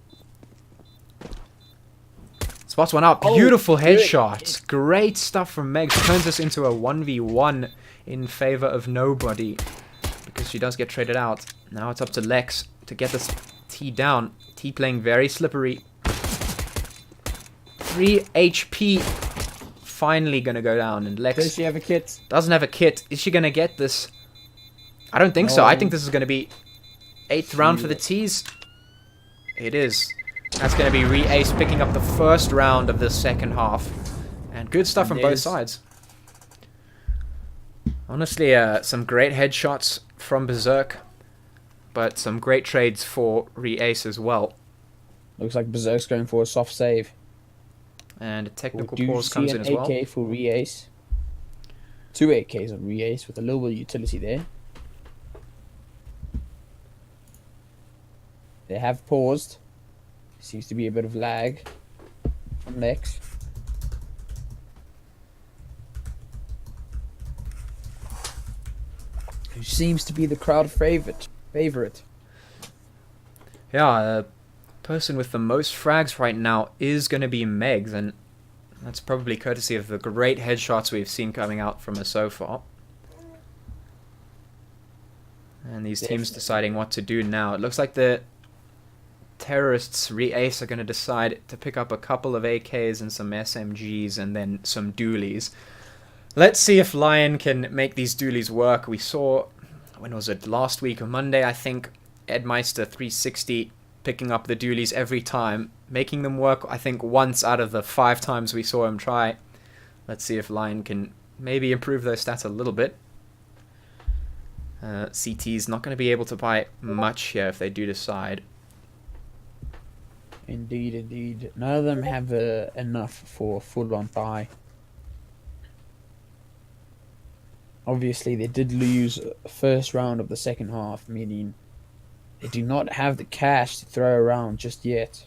Spots one out. Beautiful headshots. Great stuff from Meg. She turns this into a 1v1 in favor of nobody because she does get traded out. Now it's up to Lex to get this T down. T playing very slippery. 3 HP. Finally gonna go down, and Lex... Does she have a kit? Doesn't have a kit. Is she gonna get this? I don't think so. I think this is gonna be 8th round for the T's. It is. That's gonna be Reacce picking up the first round of the second half. And good stuff from both sides. Honestly, some great headshots from Berzzerk, but some great trades for Reacce as well. Looks like Berzzerk's going for a soft save. And a technical pause comes in as well. AK for Reacce. 2 AKs on Reacce with a little bit of utility there. They have paused. Seems to be a bit of lag from Lex. Who seems to be the crowd favorite. Yeah, person with the most frags right now is going to be Megs, and that's probably courtesy of the great headshots we've seen coming out from her so far. And these teams deciding what to do now. It looks like the terrorists, Reacce, are going to decide to pick up a couple of AKs and some SMGs and then some dualies. Let's see if Lion can make these dualies work. We saw, when was it, last week on Monday, I think, Edmeister 360 picking up the dualies every time, making them work, I think, once out of the 5 times we saw him try. Let's see if Lion can maybe improve those stats a little bit. CT's not going to be able to buy much here if they do decide. Indeed, indeed. None of them have enough for full-on buy. Obviously, they did lose first round of the second half, meaning they do not have the cash to throw around just yet.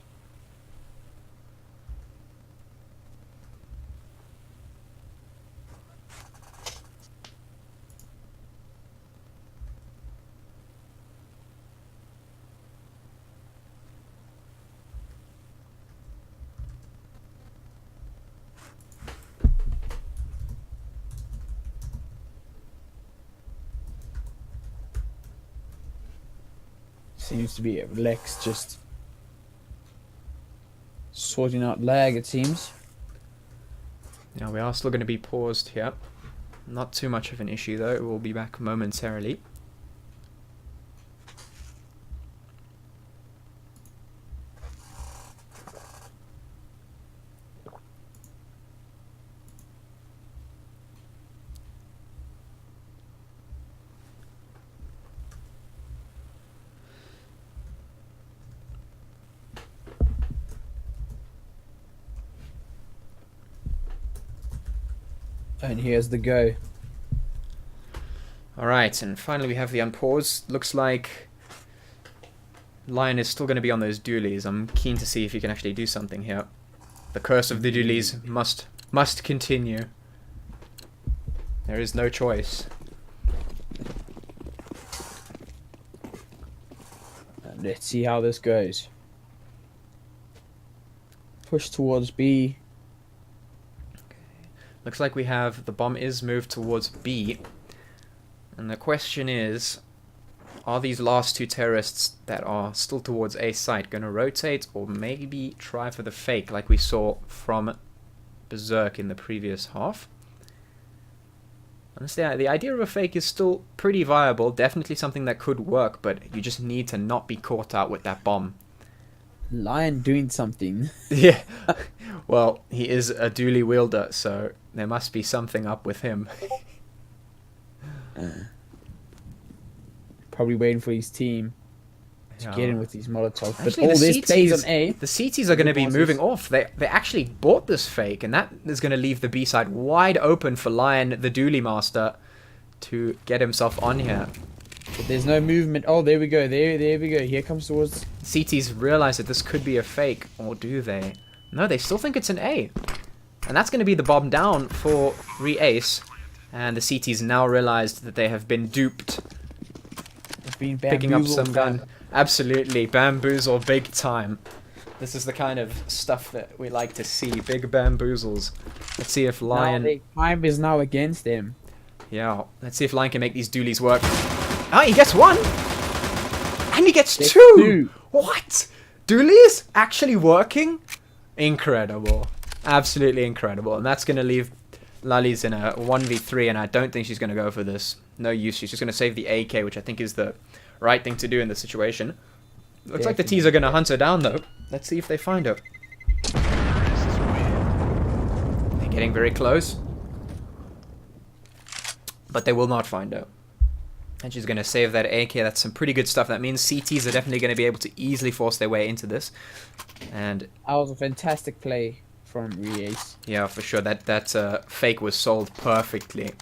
Seems to be Lex just sorting out lag, it seems. Yeah, we are still going to be paused here. Not too much of an issue though, we'll be back momentarily. And here's the go. Alright, and finally we have the unpause. Looks like Lion is still going to be on those dualies. I'm keen to see if he can actually do something here. The curse of the dualies must continue. There is no choice. And let's see how this goes. Push towards B. Looks like we have the bomb is moved towards B. And the question is, are these last two terrorists that are still towards A site going to rotate or maybe try for the fake like we saw from Berzzerk in the previous half? Honestly, the idea of a fake is still pretty viable, definitely something that could work, but you just need to not be caught out with that bomb. Lion doing something. Yeah, well, he is a dually wielder, so there must be something up with him. Probably waiting for his team to Yeah. get in with these Molotovs. But Actually, all the this plays CTs on A. The CTs are going to be moving off. They actually bought this fake, and that is going to leave the B side wide open for Lion, the dually master, to get himself on here. But there's no movement. Oh, there we go. There we go. Here comes towards... CTs realize that this could be a fake, or do they? No, they still think it's an A. And that's going to be the bomb down for Reacce. And the CTs now realized that they have been duped. Being Picking up bamboozled, some man. gun. Absolutely, bamboozle big time. This is the kind of stuff that we like to see, big bamboozles. Let's see if Lion... Now the time is now against him. Yeah, let's see if Lion can make these dualies work. Oh, he gets one! And he gets There's two! two. What? Dualies actually working? Incredible. Absolutely incredible. And that's going to leave Lully's in a 1v3, and I don't think she's going to go for this. No use. She's just going to save the AK, which I think is the right thing to do in this situation. Looks like the T's are going to hunt her down, though. Let's see if they find her. They're getting very close. But they will not find her. And she's going to save that AK. That's some pretty good stuff. That means CTs are definitely going to be able to easily force their way into this. And That was a fantastic play from Reacce. yeah, for sure. That fake was sold perfectly.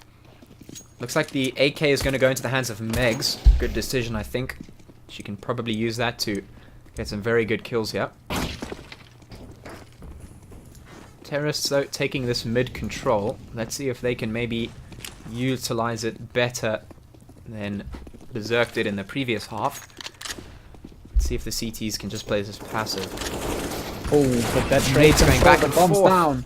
Looks like the AK is going to go into the hands of Megs. Good decision, I think. She can probably use that to get some very good kills here. Terrorists, though, taking this mid control. Let's see if they can maybe utilize it better than Berzzerk did in the previous half. Let's see if the CTs can just play this passive. Oh, but that Trades going back and bombs forth. down.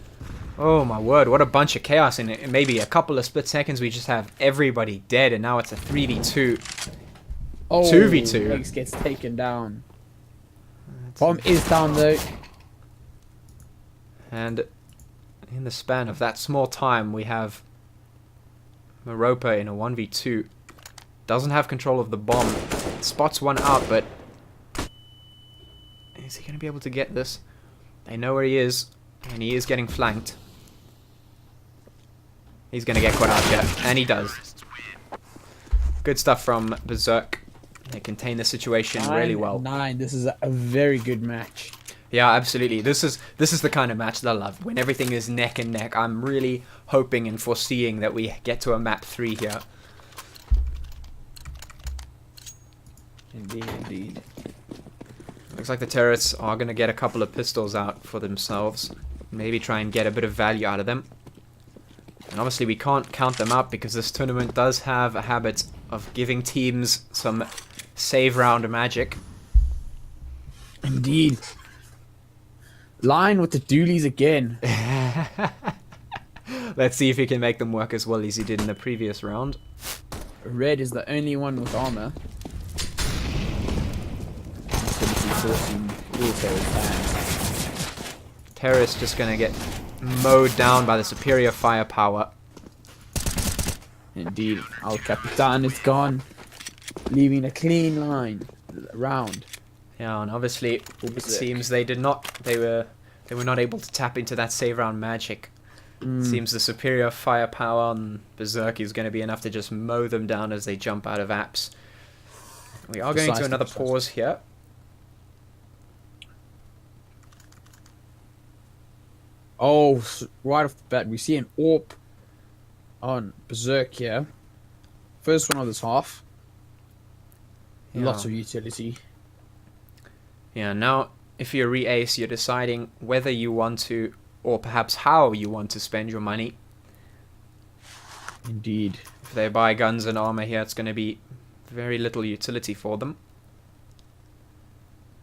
Oh my word, what a bunch of chaos in it. In maybe a couple of split seconds we just have everybody dead, and now it's a 3v2. Oh, 2v2. Megs gets taken down. Bomb is down though. And in the span of that small time we have Maropa in a 1v2. Doesn't have control of the bomb. Spots one out, but is he going to be able to get this? They know where he is, and he is getting flanked. He's going to get caught out here, and he does. Good stuff from Berzzerk. They contain the situation really well. 9. This is a very good match. Yeah, absolutely. This is the kind of match that I love. When everything is neck and neck. I'm really hoping and foreseeing that we get to a map 3 here. Indeed, indeed. Looks like the terrorists are going to get a couple of pistols out for themselves. Maybe try and get a bit of value out of them. And obviously we can't count them out because this tournament does have a habit of giving teams some save round magic. Indeed. Line with the dualies again. Let's see if he can make them work as well as he did in the previous round. Red is the only one with armor. Terrorists just going to get mowed down by the superior firepower. Indeed. Al Capitan is gone. Leaving a clean line round. Yeah, and obviously it seems they were not able to tap into that save round magic. It seems the superior firepower on Berzzerk is going to be enough to just mow them down as they jump out of apps. We are going to another pause here. Oh, right off the bat, we see an AWP on Berzzerk here. First one of this half. Yeah. Lots of utility. Yeah, now if you're Reacce, you're deciding whether you want to, or perhaps how you want to spend your money. Indeed. If they buy guns and armor here, it's going to be very little utility for them.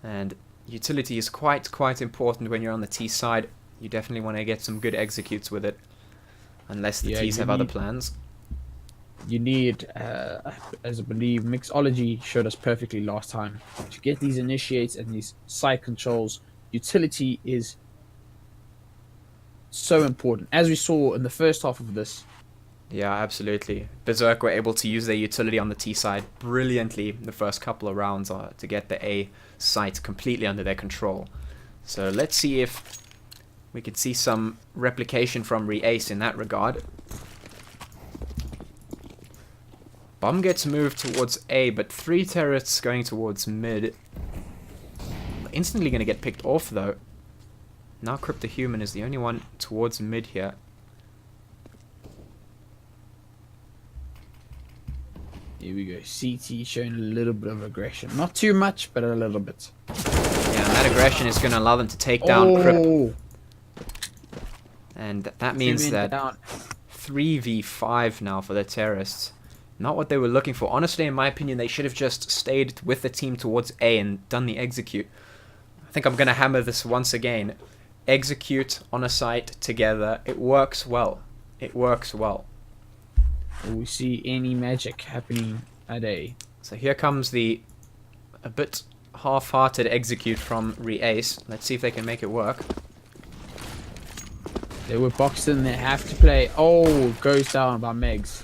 And utility is quite important when you're on the T side. You definitely want to get some good executes with it, unless the T's have other plans. You need, as I believe Mixology showed us perfectly last time, to get these initiates and these side controls, utility is so important. As we saw in the first half of this. Yeah, absolutely. Berzzerk were able to use their utility on the T side brilliantly the first couple of rounds to get the A site completely under their control. So let's see if we could see some replication from Reacce in that regard. Bomb gets moved towards A, but 3 turrets going towards mid. Instantly going to get picked off though. Now Cryptohuman is the only one towards mid here. Here we go. CT showing a little bit of aggression. Not too much, but a little bit. Yeah, and that aggression is going to allow them to take down Crypt. And that means that 3v5 now for the terrorists. Not what they were looking for. Honestly, in my opinion, they should have just stayed with the team towards A and done the execute. I think I'm going to hammer this once again. Execute on a site together. It works well. It works well. Will we see any magic happening at A? So here comes a bit half-hearted execute from Reacce. Let's see if they can make it work. They were boxed in. They have to play. Oh, goes down by Megs.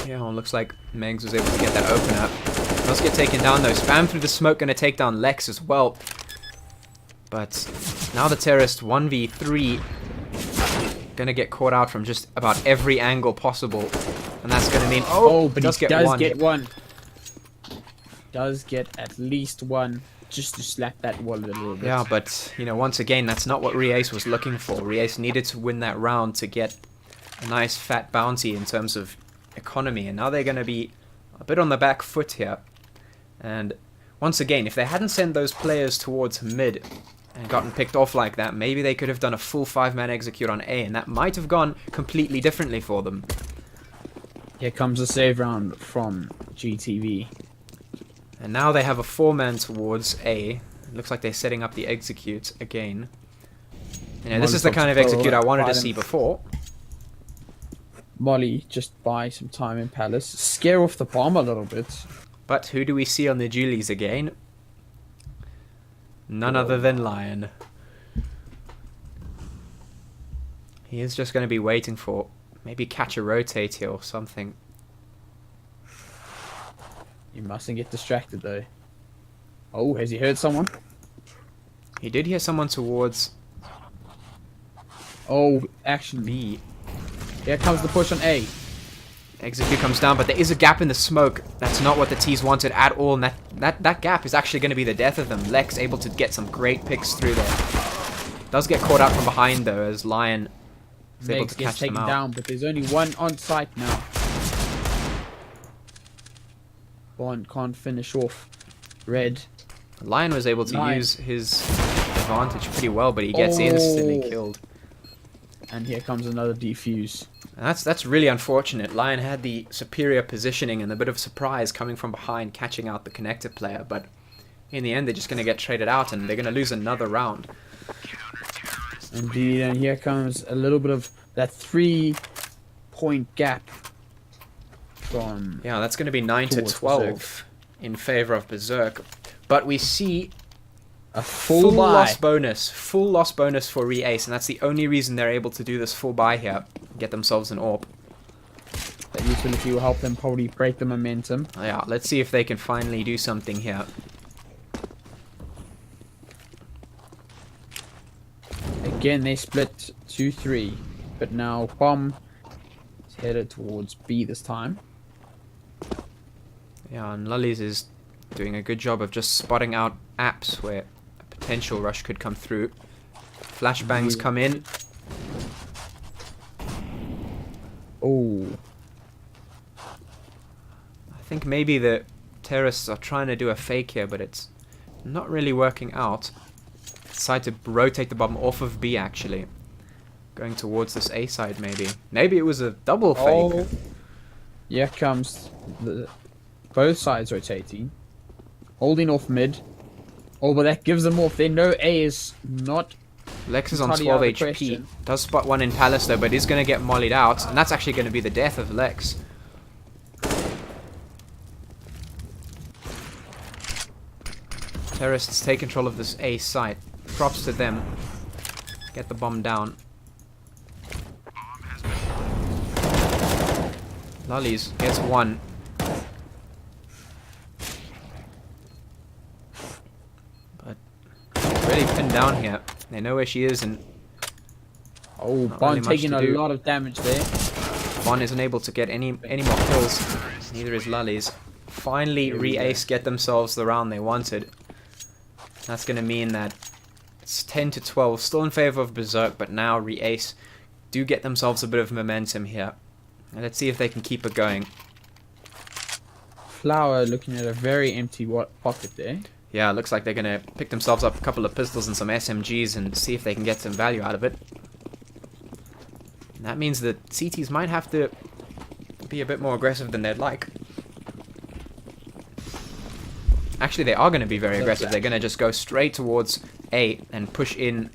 Yeah, well, looks like Megs was able to get that open up. Must get taken down though. Spam through the smoke, going to take down Lex as well. But now the terrorist 1v3 going to get caught out from just about every angle possible, and that's going to mean but does he get one. Does get at least one just to slap that wall a little bit. Yeah, but you know, once again, that's not what Reacce was looking for. Reacce needed to win that round to get a nice fat bounty in terms of economy, and now they're going to be a bit on the back foot here. And once again, if they hadn't sent those players towards mid and gotten picked off like that, maybe they could have done a full 5-man execute on A, and that might have gone completely differently for them. Here comes a save round from GTV. And now they have a 4-man towards A. It looks like they're setting up the execute again. You know, this is the kind of execute I wanted to see before. Molly just buy some time in Palace. Scare off the bomb a little bit. But who do we see on the Julies again? None other than Lion. He is just going to be waiting for maybe catch a rotate here or something. You mustn't get distracted though. Oh, has he heard someone? He did hear someone towards action. B. Here comes the push on A. Execute comes down, but there is a gap in the smoke. That's not what the T's wanted at all, and that gap is actually going to be the death of them. Lex able to get some great picks through there. Does get caught out from behind though, as Lion is able to catch them out. Down, but there's only one on site now. Bond can't finish off Red. Lion was able to use his advantage pretty well, but he gets instantly killed. And here comes another defuse. And that's really unfortunate. Lion had the superior positioning and a bit of surprise coming from behind, catching out the connector player, but in the end they're just going to get traded out and they're going to lose another round. Indeed, and here comes a little bit of that 3-point gap from... Yeah, that's going to be 9-12 Berzzerk in favor of Berzzerk. But we see a full loss bonus. Full loss bonus for Reacce, and that's the only reason they're able to do this full buy here. Get themselves an AWP. That utility will help them probably break the momentum. Yeah, let's see if they can finally do something here. Again, they split 2-3, but now Bomb is headed towards B this time. Yeah, and Lullies is doing a good job of just spotting out apps where a potential rush could come through. Flashbangs come in. Oh, I think maybe the terrorists are trying to do a fake here, but it's not really working out. Decide to rotate the bomb off of B, actually. Going towards this A side, maybe. Maybe it was a double fake. oh. Here comes both sides rotating. Holding off mid. Oh, but that gives them off. They know A is not... Lex is on entirely 12 out of the HP. question. Does spot one in Palace, though, but he's going to get mollied out. And that's actually going to be the death of Lex. Terrorists take control of this A site. Props to them. Get the bomb down. Lollies gets one. But really pinned down here. They know where she is, and Oh, Not Bond really much taking to a do. lot of damage there. Bon isn't able to get any more kills. Neither is Lollies. Finally, Here we go. Reacce get themselves the round they wanted. That's going to mean that it's 10 to 12, still in favor of Berzzerk, but now Reacce do get themselves a bit of momentum here. And let's see if they can keep it going. Flower looking at a very empty pocket there. Yeah, it looks like they're going to pick themselves up a couple of pistols and some SMGs and see if they can get some value out of it. And that means that CTs might have to be a bit more aggressive than they'd like. Actually, they are going to be very aggressive. They're going to just go straight towards A and push in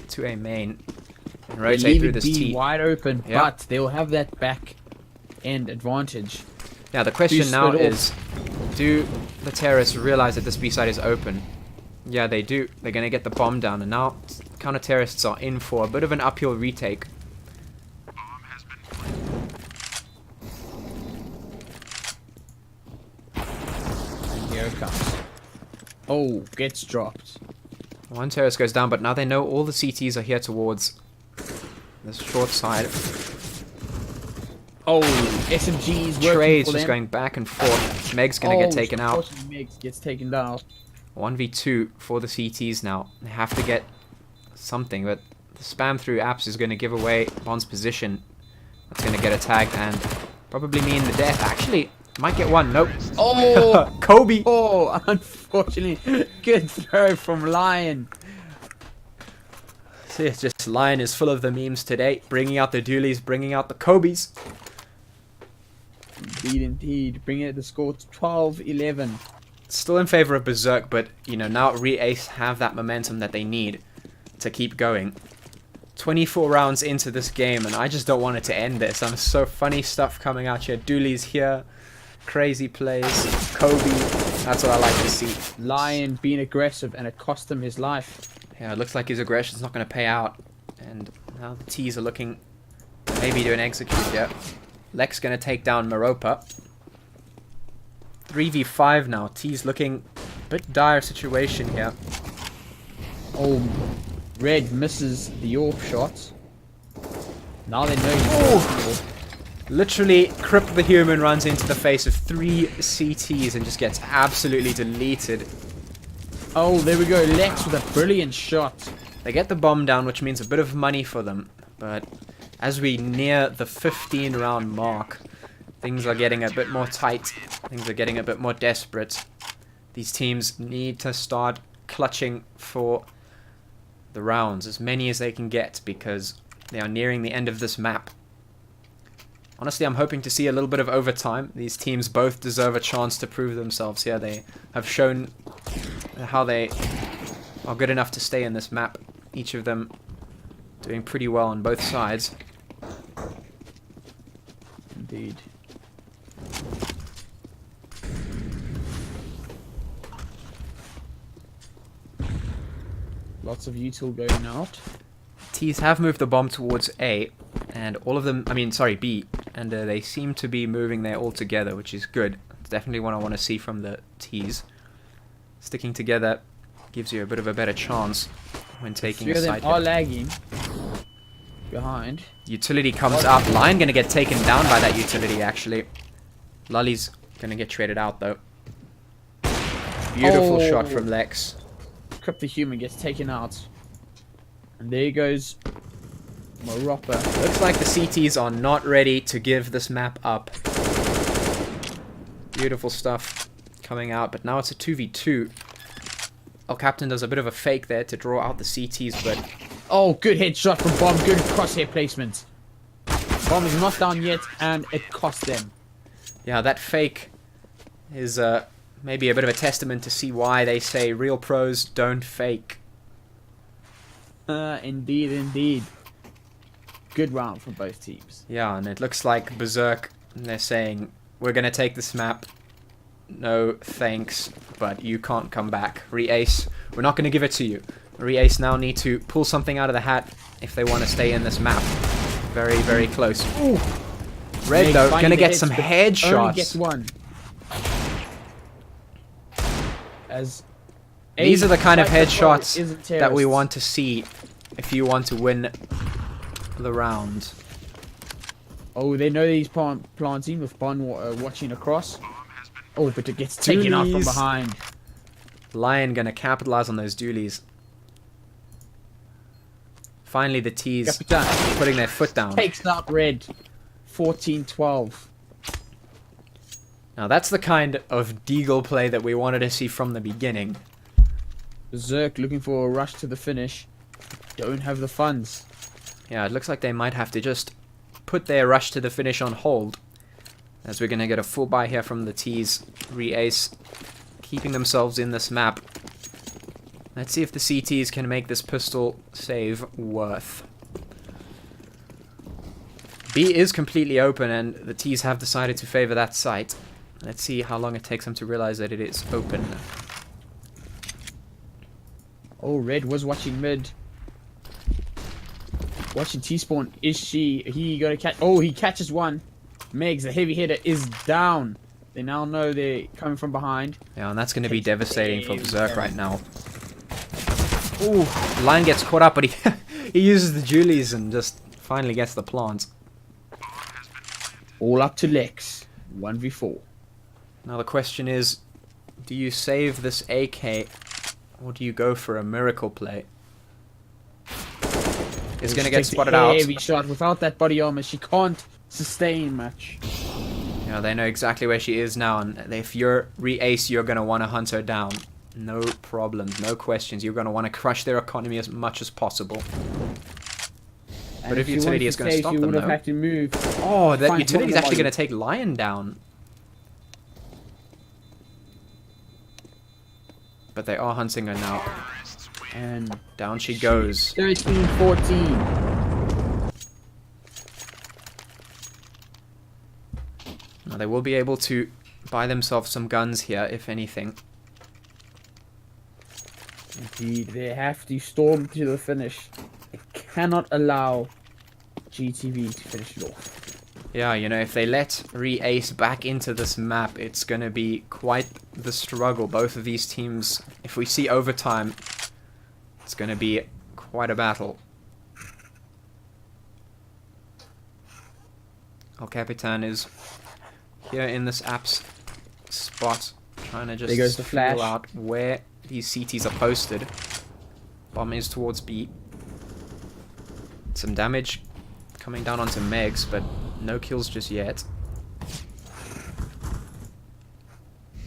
to A main and They're rotate through leaving this B T. wide open, Yeah. but they'll have that back end advantage. Yeah, the question Do now split is, do the terrorists realize that this B side is open? Yeah, they do. They're going to get the bomb down, and now counter-terrorists are in for a bit of an uphill retake. And here it comes. Oh, gets dropped. One terrorist goes down, but now they know all the CTs are here towards this short side. Oh, SMGs working Trades for just them. going back and forth. Meg's going to get taken out. Unfortunately, Megs gets taken down. 1v2 for the CTs now. They have to get something, but the spam through apps is going to give away Bond's position. That's going to get a tag and probably mean the death. Actually, might get one. Nope. Oh, Kobe! oh, unfortunately, good throw from Lion. See, it's just Lion is full of the memes today. Bringing out the Doolies, bringing out the Kobes. Indeed. Bringing the score to 12-11. Still in favor of Berzzerk, but, you know, now Reacce have that momentum that they need to keep going. 24 rounds into this game, and I just don't want it to end this. I'm so funny stuff coming out here. Doolies here. Crazy plays. Kobe. That's what I like to see. Lion being aggressive, and it cost him his life. Yeah, it looks like his aggression's not going to pay out. And now the T's are looking maybe to an execute here. Lex going to take down Maropa. 3v5 now. T's looking a bit dire situation here. Oh, Red misses the AWP shot. Now they know he's Literally, Crip the Human runs into the face of 3 CTs and just gets absolutely deleted. Oh, there we go. Lex with a brilliant shot. They get the bomb down, which means a bit of money for them. But as we near the 15-round mark, things are getting a bit more tight. Things are getting a bit more desperate. These teams need to start clutching for the rounds, as many as they can get, because they are nearing the end of this map. Honestly, I'm hoping to see a little bit of overtime. These teams both deserve a chance to prove themselves here. They have shown how they are good enough to stay in this map. Each of them doing pretty well on both sides. Indeed. Lots of util going out. T's have moved the bomb towards A, and all of them, B, and they seem to be moving there all together, which is good. It's definitely what I want to see from the T's. Sticking together gives you a bit of a better chance when taking a Few of them side are hit. lagging behind. Utility comes up. Lion going to get taken down by that utility, actually. Lolly's going to get traded out, though. Beautiful Oh. shot from Lex. Crip the Human gets taken out. And there goes Morocco. Looks like the CTs are not ready to give this map up. Beautiful stuff coming out, but now it's a 2v2. El Captain does a bit of a fake there to draw out the CTs, but... Oh, good headshot from Bomb. Good crosshair placement. Bomb is not down yet, and it cost them. Yeah, that fake is maybe a bit of a testament to see why they say real pros don't fake. Indeed, indeed. Good round from both teams. Yeah, and it looks like Berzzerk, they're saying, we're going to take this map. No thanks, but you can't come back. Reacce, we're not going to give it to you. Reacce now need to pull something out of the hat if they want to stay in this map. Very, very close. Ooh. Red, though, going to get some headshots. Only gets one. As these are the kind of headshots that we want to see if you want to win the round. Oh, they know he's planting with Bon watching across. Oh, but it gets taken out from behind. Lion gonna capitalize on those dualies. Finally, the T's putting their foot down. Takes out Red. 14-12. Now that's the kind of deagle play that we wanted to see from the beginning. Berzzerk looking for a rush to the finish. Don't have the funds. Yeah, it looks like they might have to just put their rush to the finish on hold. As we're going to get a full buy here from the T's. Reacce keeping themselves in this map. Let's see if the CTs can make this pistol save worth. B is completely open and the T's have decided to favor that site. Let's see how long it takes them to realize that it is open. Oh, Red was watching mid. Watching T-spawn. He got to catch? Oh, he catches one. Megs, the heavy hitter, is down. They now know they're coming from behind. Yeah, and that's going to be devastating for Berzzerk right now. Ooh, Lion gets caught up, but he he uses the Julies and just finally gets the plant. All up to Lex. 1v4. Now the question is, do you save this AK or do you go for a miracle play? It's going to get spotted out. Heavy shot. Without that body armor, she can't sustain much. Yeah, they know exactly where she is now, and if you're Reacce, you're going to want to hunt her down. No problems, no questions. You're going to want to crush their economy as much as possible. But if utility is going to stop them, though. Have to move. Oh, that utility is actually going to take Lion down. But they are hunting her now. And down she goes. 13-14. Now they will be able to buy themselves some guns here, if anything. Indeed, they have to storm to the finish. They cannot allow GTV to finish it off. Yeah, you know, if they let Reacce back into this map, it's going to be quite the struggle. Both of these teams, if we see overtime, it's going to be quite a battle. El Capitan is here in this app's spot, trying to just feel out where these CTs are posted. Bomb is towards B. Some damage coming down onto Megs, but no kills just yet.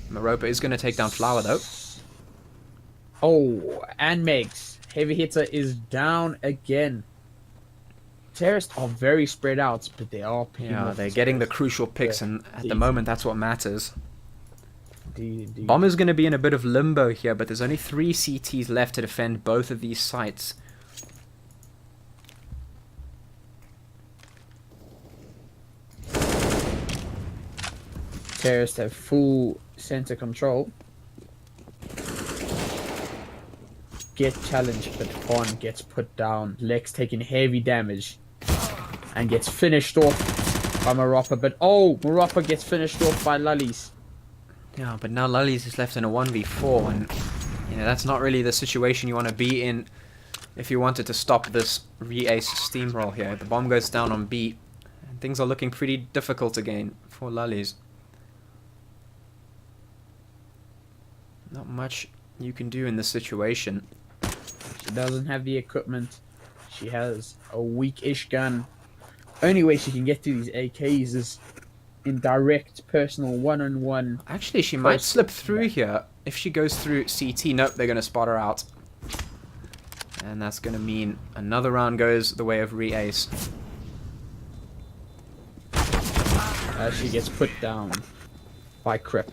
Maropa is going to take down Flower, though. Oh, and Megs. Heavy hitter is down again. Terrorists are very spread out, but they are picking Yeah, they're getting the crucial picks, and at the moment, that's what matters. Indeed. Bomb is going to be in a bit of limbo here, but there's only 3 CTs left to defend both of these sites. Terrorists have full center control. Get challenged, but Bon gets put down. Lex taking heavy damage and gets finished off by Marappa. But oh, Marappa gets finished off by Lullies. Yeah, but now Lullies is left in a 1v4, and you know, that's not really the situation you want to be in if you wanted to stop this Reacce steamroll here. The bomb goes down on B, and things are looking pretty difficult again for Lullies. Not much you can do in this situation. She doesn't have the equipment. She has a weak-ish gun. Only way she can get to these AKs is in direct personal one-on-one. Actually, she might slip through here if she goes through CT. Nope, they're going to spot her out. And that's going to mean another round goes the way of Reacce. As she gets put down by Crip.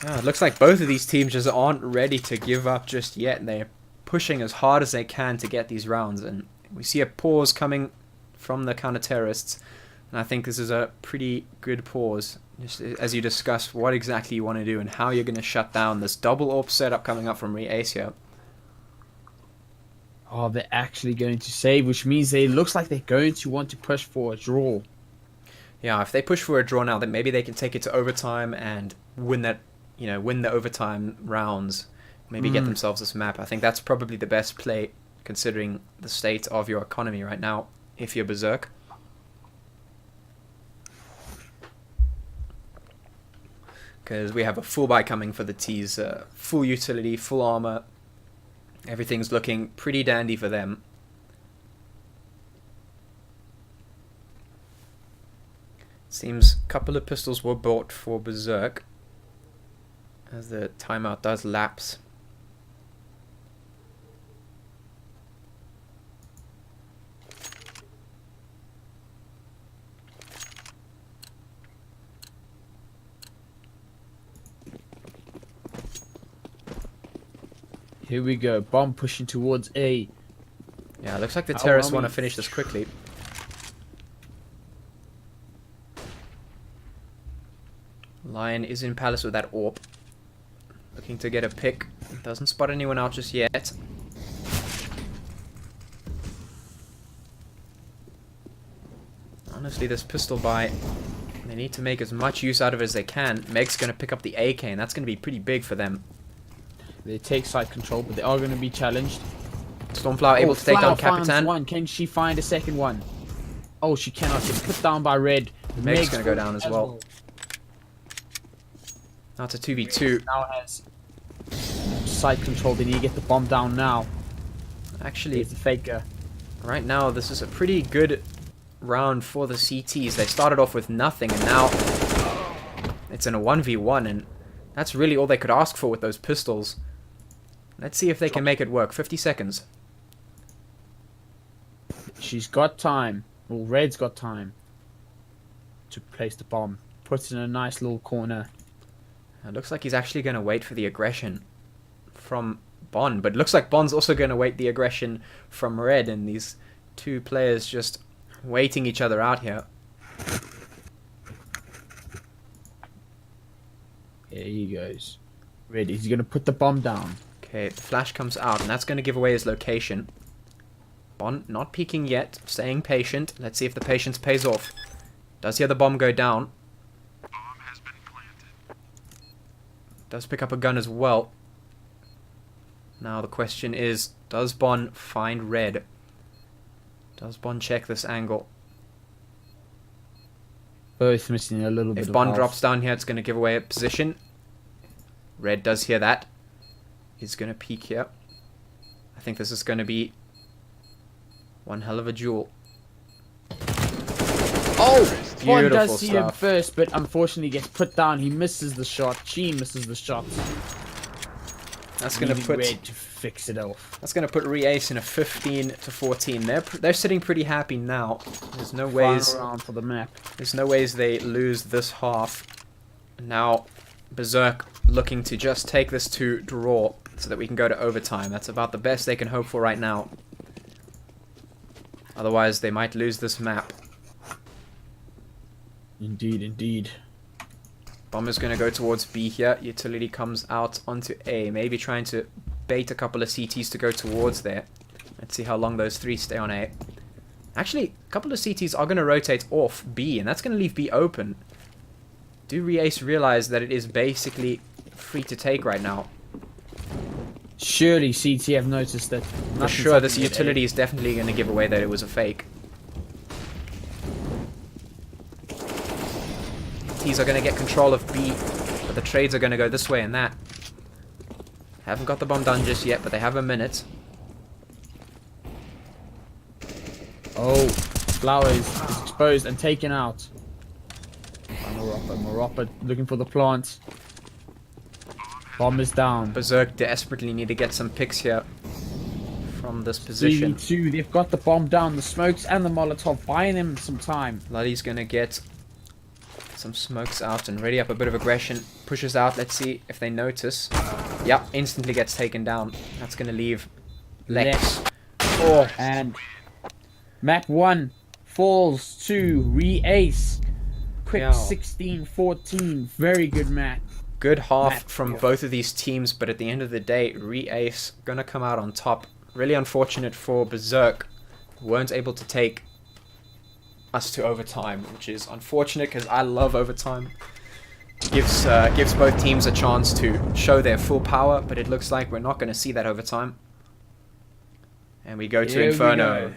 It looks like both of these teams just aren't ready to give up just yet. They're pushing as hard as they can to get these rounds. And we see a pause coming from the counter-terrorists. And I think this is a pretty good pause. Just as you discuss what exactly you want to do and how you're going to shut down this double AWP setup coming up from Reacce here. Oh, they're actually going to save, which means it looks like they're going to want to push for a draw. Yeah, if they push for a draw now, then maybe they can take it to overtime and win that, win the overtime rounds. Maybe get themselves this map. I think that's probably the best play considering the state of your economy right now, if you're Berzzerk. Because we have a full buy coming for the T's, full utility, full armor. Everything's looking pretty dandy for them. Seems a couple of pistols were bought for Berzzerk as the timeout does lapse. Here we go. Bomb pushing towards A. Yeah, it looks like the terrorists want to finish this quickly. Lion is in Palace with that AWP. Looking to get a pick. Doesn't spot anyone out just yet. Honestly, this pistol buy, they need to make as much use out of it as they can. Meg's going to pick up the AK, and that's going to be pretty big for them. They take side control, but they are going to be challenged. Stormflower able to take down Capitan. One. Can she find a second one? Oh, she cannot. She's put down by Red. Meg's going to go down as well. Now it's a 2v2. Now has side control. They need to get the bomb down now. Actually, the faker. Right now, this is a pretty good round for the CTs. They started off with nothing, and now it's in a 1v1, and that's really all they could ask for with those pistols. Let's see if they can make it work. 50 seconds. She's got time. Well, Red's got time to place the bomb. Puts it in a nice little corner. It looks like he's actually going to wait for the aggression from Bond, but it looks like Bond's also going to wait the aggression from Red, and these two players just waiting each other out here. Here he goes. Red, he's going to put the bomb down. Okay, the flash comes out, and that's going to give away his location. Bond not peeking yet, staying patient. Let's see if the patience pays off. Does hear the bomb go down. Bomb has been planted. Does pick up a gun as well. Now the question is, does Bond find Red? Does Bond check this angle? Both missing a little bit of If Bond health. drops down here, it's going to give away a position. Red does hear that. He's going to peek here. I think this is going to be one hell of a duel. Oh! Bond Beautiful does see him stuff. first, but unfortunately gets put down. He misses the shot. She misses the shot. That's going to Leaving put Red to fix it off. That's going to put Reacce in a 15-14. They're sitting pretty happy now. There's no ways. Final round for the map. There's no ways they lose this half. Now, Berzzerk looking to just take this to draw so that we can go to overtime. That's about the best they can hope for right now. Otherwise, they might lose this map. Indeed, indeed. Bomber's going to go towards B here. Utility comes out onto A. Maybe trying to bait a couple of CTs to go towards there. Let's see how long those three stay on A. Actually, a couple of CTs are going to rotate off B, and that's going to leave B open. Do Reacce realize that it is basically free to take right now? Surely CT have noticed that. For sure, this utility is definitely going to give away that it was a fake. T's are going to get control of B, but the trades are going to go this way and that. Haven't got the bomb done just yet, but they have a minute. Oh, Flowers is exposed and taken out. Marappa looking for the plant. Bomb is down. Berzzerk desperately need to get some picks here from this position. 3v2, they've got the bomb down, the smokes and the Molotov buying them some time. Luddy's gonna get some smokes out and ready up a bit of aggression. Pushes out, let's see if they notice. Yeah, instantly gets taken down. That's gonna leave Lex. Oh, And map 1 falls to Reacce. Quick Yeah. 16-14. Very good match. good half Match, from yeah. both of these teams, but at the end of the day, Reacce gonna come out on top. Really unfortunate for Berzzerk, who weren't able to take us to overtime, which is unfortunate because I love overtime. Gives both teams a chance to show their full power, but it looks like we're not going to see that overtime. And we go to Here we Inferno. go.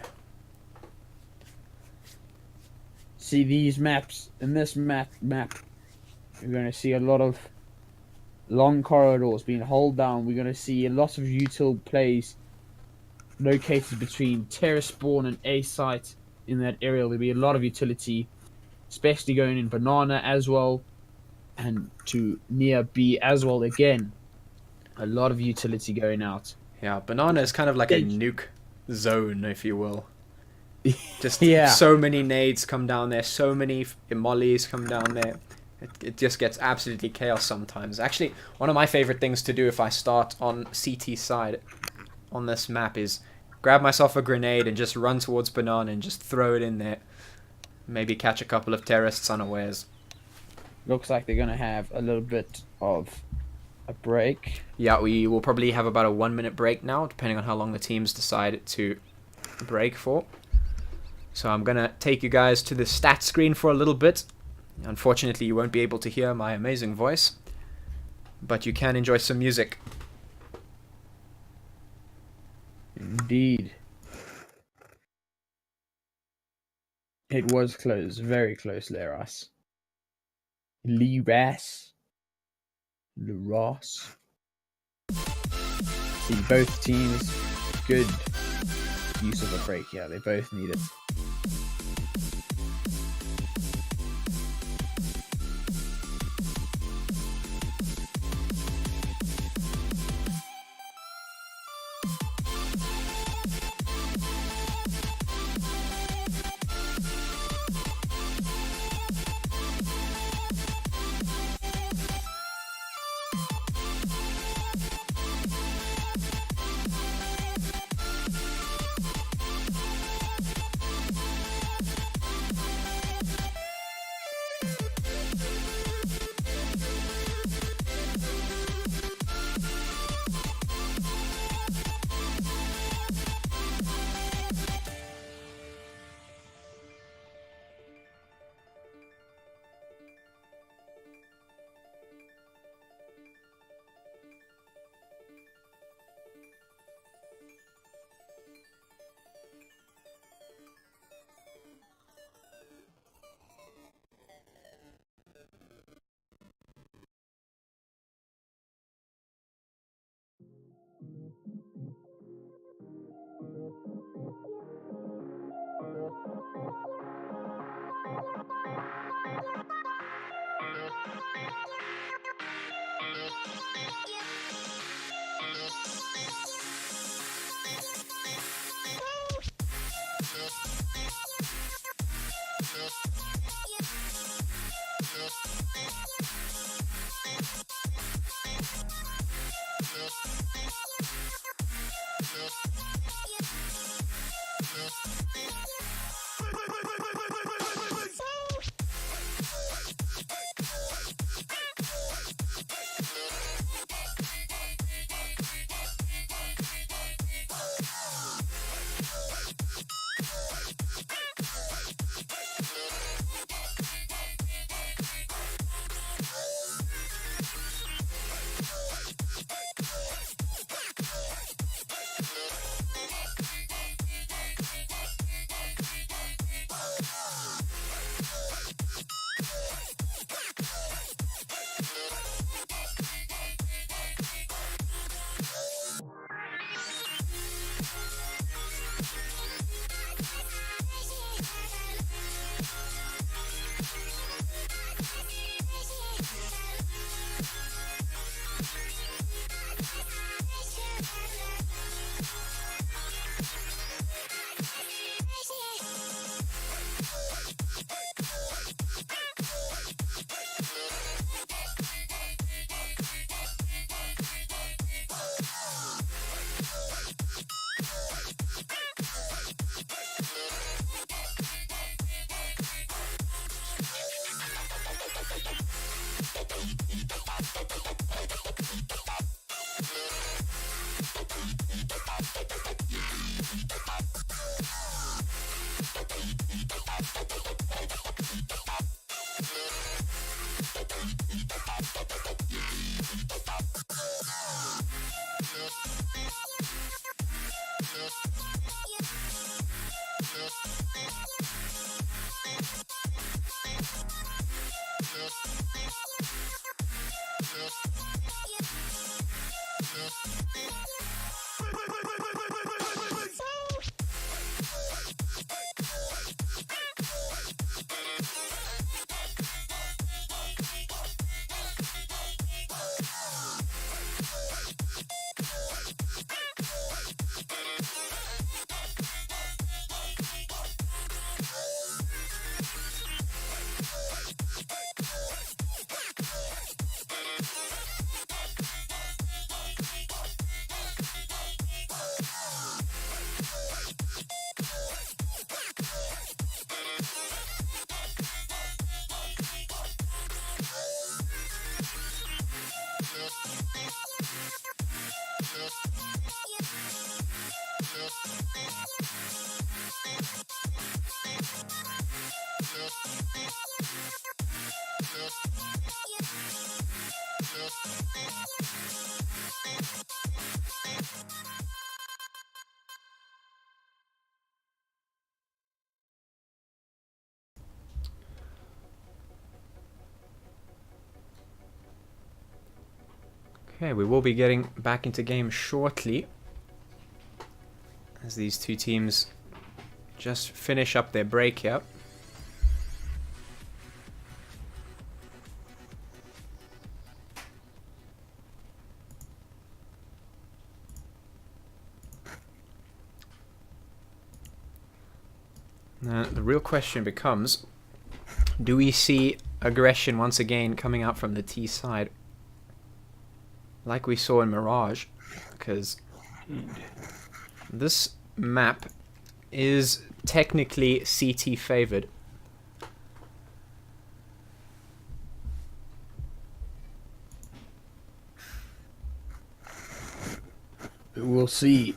See these maps, in this map, you're going to see a lot of long corridors being held down. We're going to see a lot of util plays located between terrace spawn and A site in that area. There'll be a lot of utility, especially going in Banana as well, and to near B as well. Again, a lot of utility going out. Yeah, Banana is kind of like a nuke zone, if you will. Just Yeah. so many nades come down there, so many mollies come down there. It just gets absolutely chaos sometimes. Actually, one of my favorite things to do if I start on CT side on this map is grab myself a grenade and just run towards Banana and just throw it in there. Maybe catch a couple of terrorists unawares. Looks like they're going to have a little bit of a break. Yeah, we will probably have about a 1 minute break now, depending on how long the teams decide to break for. So I'm going to take you guys to the stat screen for a little bit. Unfortunately, you won't be able to hear my amazing voice, but you can enjoy some music. Indeed. It was close, very close, Leras. Leras. See, both teams, good use of a break. Yeah, they both need it. Okay, we will be getting back into game shortly, as these two teams just finish up their break here. Now, the real question becomes, do we see aggression once again coming out from the T side, like we saw in Mirage? Because this map is technically CT favored. We'll see.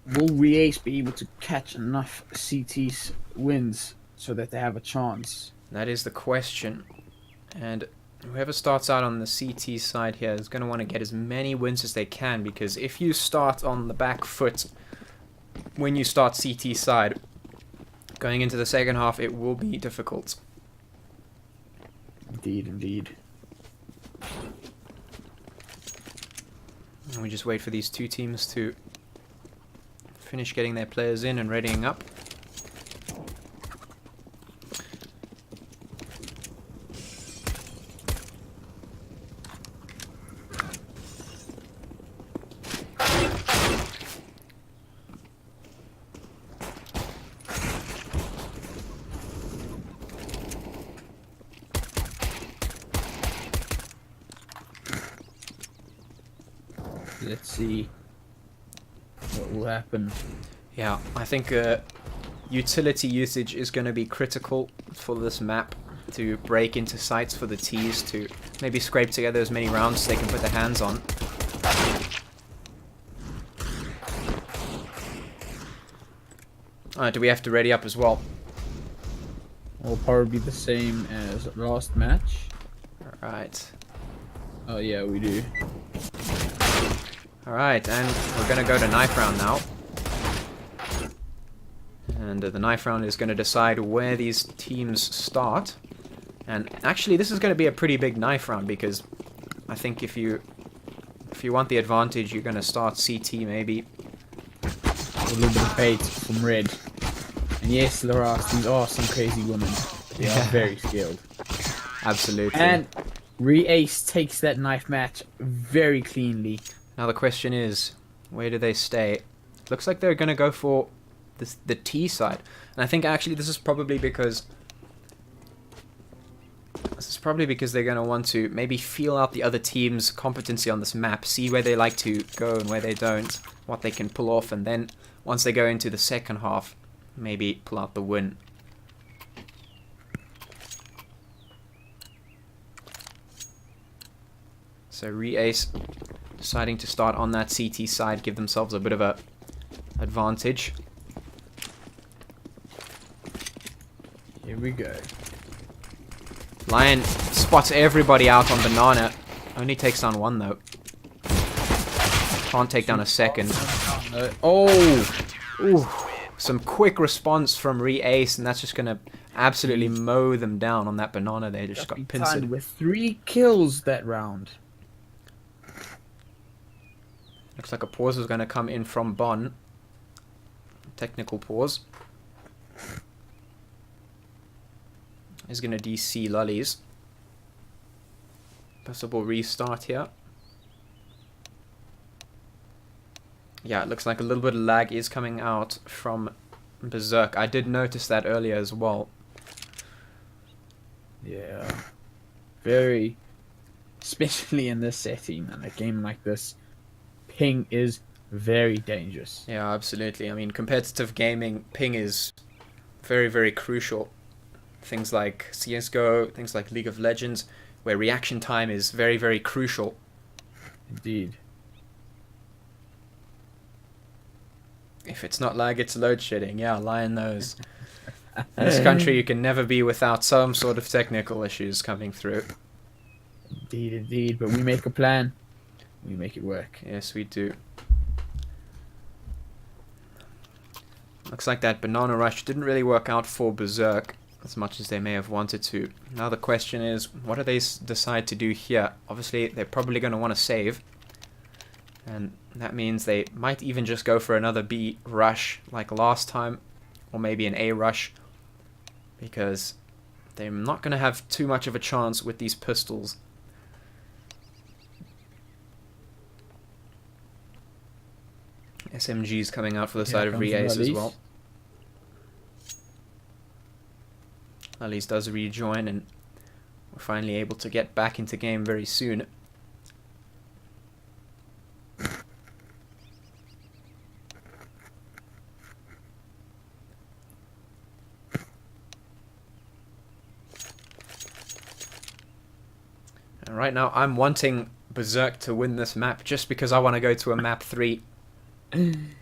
Will Reacce be able to catch enough CT wins so that they have a chance? That is the question. And whoever starts out on the CT side here is going to want to get as many wins as they can, because if you start on the back foot when you start CT side, going into the second half, it will be difficult. Indeed, indeed. And we just wait for these two teams to finish getting their players in and readying up. Let's see what will happen. Yeah, I think utility usage is going to be critical for this map, to break into sites for the Ts to maybe scrape together as many rounds as they can put their hands on. Do we have to ready up as well? Will probably be the same as last match. Alright. Oh yeah, we do. Alright, and we're going to go to knife round now. And the knife round is going to decide where these teams start. And actually, this is going to be a pretty big knife round, because I think if you want the advantage, you're going to start CT maybe. A little bit of bait from Red. And yes, Laras, these are some crazy women. They are very skilled. Absolutely. And Reacce takes that knife match very cleanly. Now the question is, where do they stay? Looks like they're going to go for the T side. And I think actually this is probably because they're going to want to maybe feel out the other team's competency on this map, see where they like to go and where they don't, what they can pull off, and then once they go into the second half, maybe pull out the win. So Reacce deciding to start on that CT side, give themselves a bit of a advantage. Here we go. Lion spots everybody out on banana. Only takes down one though. Can't take down a second. Oh! Ooh, some quick response from Reacce, and that's just gonna absolutely mow them down on that banana. They just got pincered. With 3 kills that round. Looks like a pause is gonna come in from Bon. Technical pause. He's gonna DC lollies. Possible restart here. Yeah, it looks like a little bit of lag is coming out from Berzzerk. I did notice that earlier as well. Yeah. Very, especially in this setting and a game like this, ping is very dangerous. Yeah, absolutely. I mean, competitive gaming, ping is very, very crucial. Things like CSGO, things like League of Legends, where reaction time is very, very crucial. Indeed. If it's not lag, it's load shedding. Yeah, Lion knows. In this country, you can never be without some sort of technical issues coming through. Indeed, indeed. But we make a plan. We make it work. Yes, we do. Looks like that banana rush didn't really work out for Berzzerk as much as they may have wanted to. Now the question is, what do they decide to do here? Obviously, they're probably going to want to save. And that means they might even just go for another B rush like last time. Or maybe an A rush. Because they're not going to have too much of a chance with these pistols. SMGs coming out for the side of Reacce as well. Lollies does rejoin, and we're finally able to get back into game very soon. And right now I'm wanting Berzzerk to win this map just because I want to go to a map 3.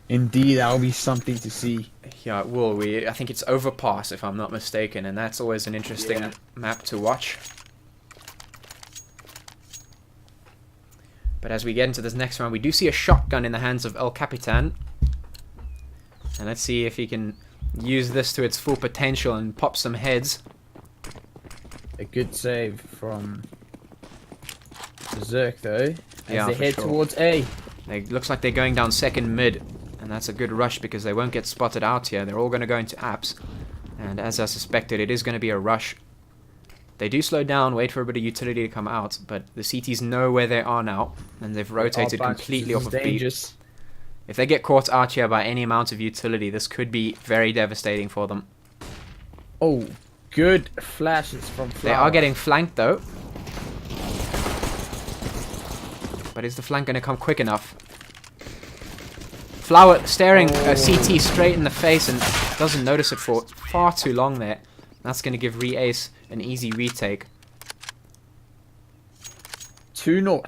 Indeed, that'll be something to see. Yeah, it will. I think it's Overpass, if I'm not mistaken, and that's always an interesting map to watch. But as we get into this next round, we do see a shotgun in the hands of El Capitan. And let's see if he can use this to its full potential and pop some heads. A good save from Berzzerk, though, as Yeah, they for head sure. towards A. It looks like they're going down second mid, and that's a good rush because they won't get spotted out here. They're all going to go into apps, and as I suspected, it is going to be a rush. They do slow down, wait for a bit of utility to come out, but the CTs know where they are now, and they've rotated completely off of B. If they get caught out here by any amount of utility, this could be very devastating for them. Oh, good flashes from Flower. They are getting flanked though. But is the flank going to come quick enough? Flower staring CT straight in the face and doesn't notice it for far too long there. That's going to give Reacce an easy retake. 2-0.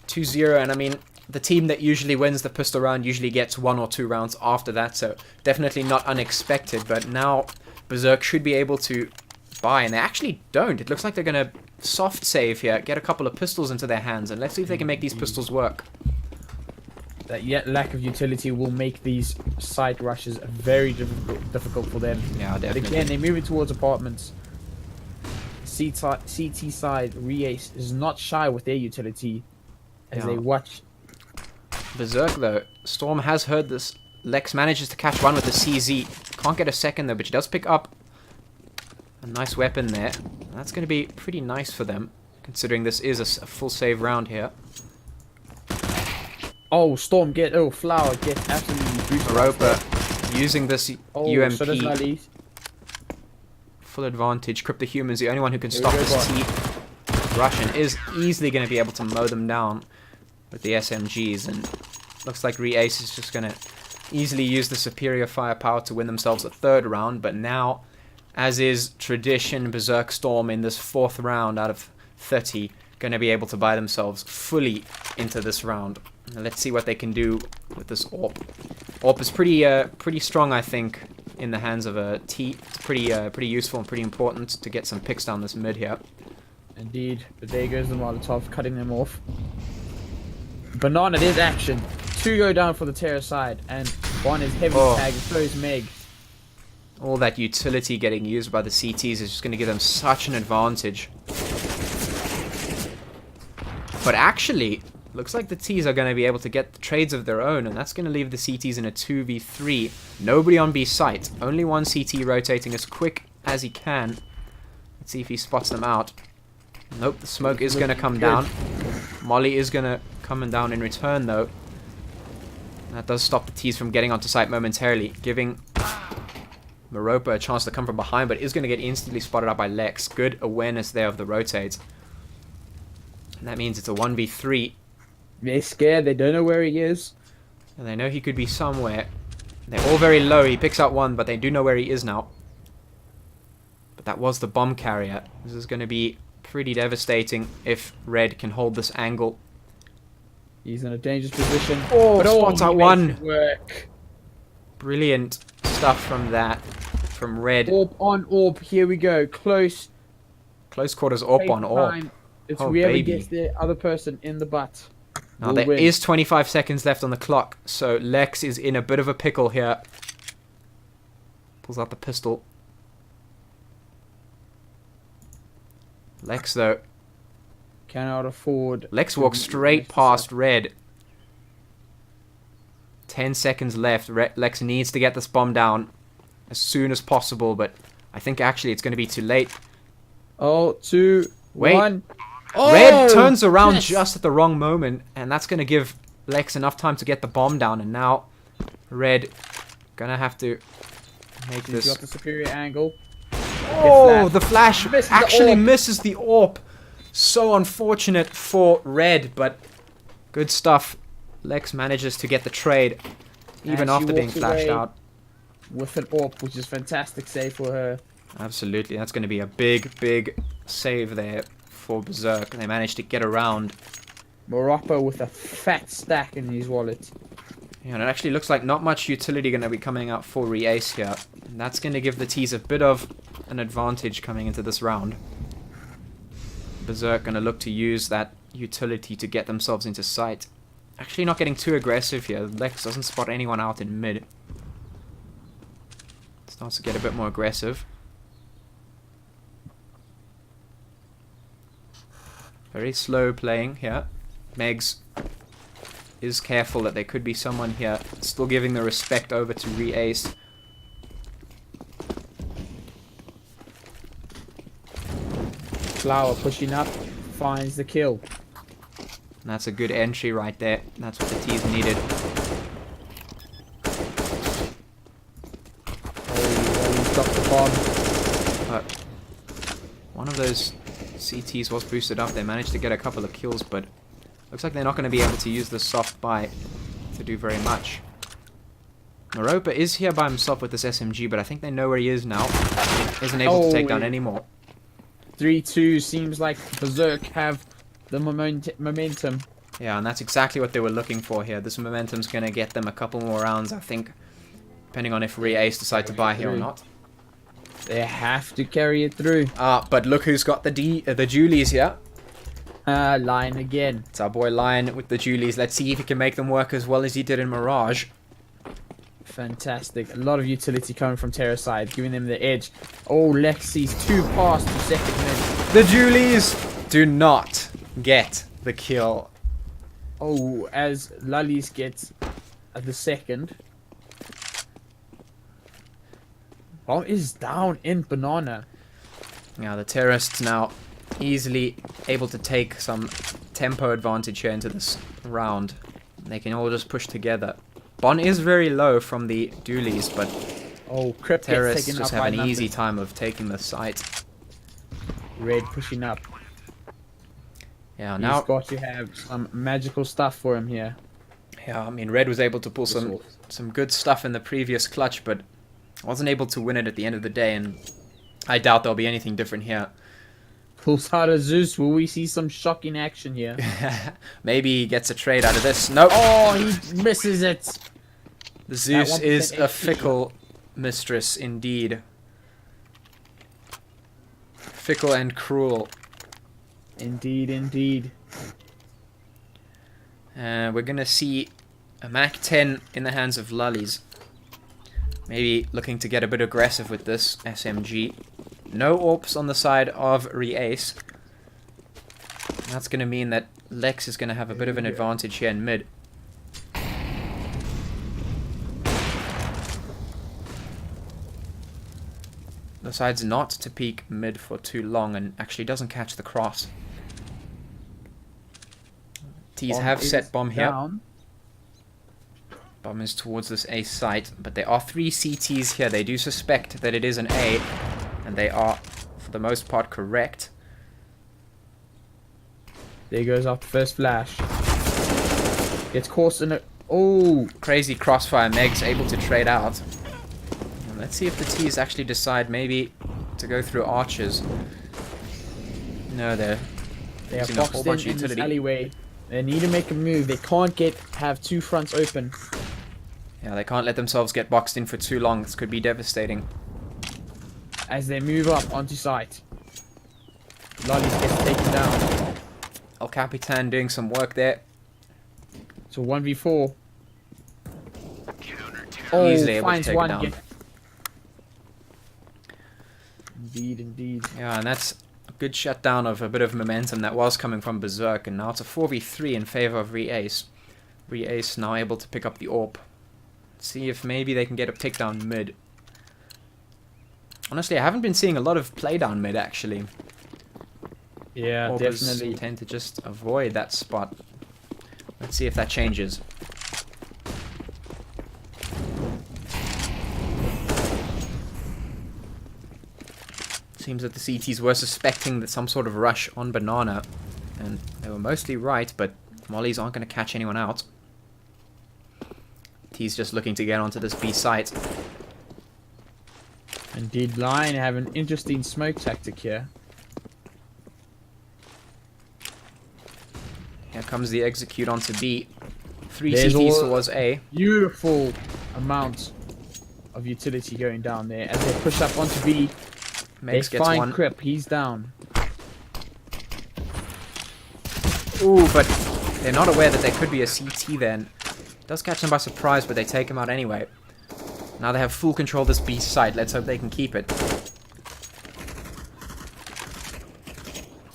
2-0, and I mean, the team that usually wins the pistol round usually gets 1 or 2 rounds after that, so definitely not unexpected, but now Berzzerk should be able to buy, and they actually don't. It looks like they're going to soft save here, get a couple of pistols into their hands, and let's see if they can make these pistols work. That yet lack of utility will make these side rushes very difficult for them. Yeah, But definitely. again, they're moving towards apartments. CT side, Reacce is not shy with their utility as they watch. Berzzerk though, Storm has heard this. Lex manages to catch one with the CZ. Can't get a second though, but she does pick up a nice weapon there. That's going to be pretty nice for them, considering this is a full save round here. Oh, Storm Flower get absolutely boosted. Europa using this UMP. So does Lally. Full advantage. Cryptohuman's the only one who can stop we go, this T. Russian is easily going to be able to mow them down with the SMGs, and looks like Reacce is just going to easily use the superior firepower to win themselves a 3rd round. But now, as is tradition, Berzzerk Storm in this 4th round out of 30 going to be able to buy themselves fully into this round. Now let's see what they can do with this AWP. AWP is pretty strong, I think, in the hands of a T. It's pretty useful and pretty important to get some picks down this mid here. Indeed, but there goes the Molotov, cutting them off. Banana, there's action. 2 go down for the Terror side, and 1 is heavy tag, throws Meg. All that utility getting used by the CTs is just going to give them such an advantage. But actually, looks like the Ts are going to be able to get the trades of their own, and that's going to leave the CTs in a 2v3. Nobody on B site. Only one CT rotating as quick as he can. Let's see if he spots them out. Nope, the smoke is going to come down. Molly is going to come down in return, though. That does stop the Ts from getting onto site momentarily, giving Meropa a chance to come from behind, but is going to get instantly spotted out by Lex. Good awareness there of the rotate. And that means it's a 1v3. They're scared, they don't know where he is. And they know he could be somewhere. They're all very low. He picks out one, but they do know where he is now. But that was the bomb carrier. This is going to be pretty devastating if Red can hold this angle. He's in a dangerous position. Oh, but spots out one. Work. Brilliant stuff from that. From Red. Orb on orb. Here we go. Close. Close quarters AWP on AWP. It's Oh, whoever baby. gets the other person in the butt. Now will there win. is 25 seconds left on the clock, so Lex is in a bit of a pickle here. Pulls out the pistol. Lex, though. Cannot afford. Lex walks straight past Red. 10 seconds left. Lex needs to get this bomb down as soon as possible, but I think actually it's going to be too late. Oh, 2, Wait. 1. Red turns around yes. just at the wrong moment, and that's going to give Lex enough time to get the bomb down, and now Red gonna have to make He's this. got the superior angle. Oh, the flash Misses the actually AWP. misses the AWP. So unfortunate for Red, but good stuff. Lex manages to get the trade, even And she after being walks flashed away out. with an AWP, which is fantastic save for her. Absolutely, that's going to be a big save there for Berzzerk. They managed to get around. Morocco with a fat stack in his wallet. Yeah, and it actually looks like not much utility going to be coming out for Reacce here. And that's going to give the Ts a bit of an advantage coming into this round. Berzzerk going to look to use that utility to get themselves into sight. Actually not getting too aggressive here. Lex doesn't spot anyone out in mid. Starts to get a bit more aggressive. Very slow playing here. Megs is careful that there could be someone here. Still giving the respect over to Reacce. Flower pushing up, finds the kill. And that's a good entry right there. That's what the T's needed. Oh, he's dropped the bomb. One of those CTs was boosted up. They managed to get a couple of kills, but looks like they're not going to be able to use the soft buy to do very much. Meropa is here by himself with this SMG, but I think they know where he is now. He isn't able to take down any more. 3-2 seems like Berzzerk have the momentum. Yeah, and that's exactly what they were looking for here. This momentum's going to get them a couple more rounds, I think, depending on if Reacce decide to buy here or not. They have to carry it through. But look who's got the Julies here. Line again. It's our boy Lion with the Julies. Let's see if he can make them work as well as he did in Mirage. Fantastic. A lot of utility coming from Terra side, giving them the edge. Oh, Lexi's 2 past the second mid. The Julies do not get the kill. Oh, as Lullies gets the second. Bomb is down in Banana. Now the terrorists now easily able to take some tempo advantage here into this round. They can all just push together. Bon is very low from the dualies, but Oh, Crypt gets terrorists taken just up have by an easy nothing. time of taking the site. Red pushing up. Yeah, He's now got to have some magical stuff for him here. I mean Red was able to pull some good stuff in the previous clutch, but wasn't able to win it at the end of the day, and I doubt there'll be anything different here. Pulls out a Zeus. Will we see some shocking action here? Maybe he gets a trade out of this. Nope. Oh, he misses it. The Zeus 1% is a HP. fickle mistress indeed. Fickle and cruel. Indeed, indeed. We're gonna see a Mac 10 in the hands of Lullies. Maybe looking to get a bit aggressive with this SMG. No AWPs on the side of Reacce. That's gonna mean that Lex is gonna have a bit of an advantage here in mid. Decides not to peek mid for too long and actually doesn't catch the cross. T's Bomb have is set bomb here. down. Bomb is towards this A site, but there are 3 CTs here. They do suspect that it is an A, and they are, for the most part, correct. There goes off the first flash. Gets caught in a... Oh! Crazy crossfire. Meg's able to trade out. And let's see if the T's actually decide maybe to go through archers. No, they're They are using a whole boxed bunch of in this utility. alleyway. They need to make a move. They can't have 2 fronts open. Yeah, they can't let themselves get boxed in for too long. This could be devastating. As they move up onto site. Lollies gets taken down. El Capitan doing some work there. So 1v4. Counter-terror. Oh, Easily able to finds take it one. down. Yeah. Indeed, indeed. Yeah, and that's a good shutdown of a bit of momentum that was coming from Berzzerk, and now it's a 4v3 in favor of Reacce. Reacce now able to pick up the AWP. See if maybe they can get a pick down mid. Honestly, I haven't been seeing a lot of play down mid actually. Yeah, AWPers definitely. tend to just avoid that spot. Let's see if that changes. Seems that the CTs were suspecting that some sort of rush on Banana, and they were mostly right, but Mollies aren't going to catch anyone out. T's just looking to get onto this B site. Indeed, Lion have an interesting smoke tactic here. Here comes the execute onto B. 3 There's CTs all- towards A. Beautiful amount of utility going down there. As they push up onto B, Megs they gets find one. Crip. He's down. Ooh, but they're not aware that there could be a CT then. Does catch them by surprise, but they take him out anyway. Now they have full control of this B site. Let's hope they can keep it.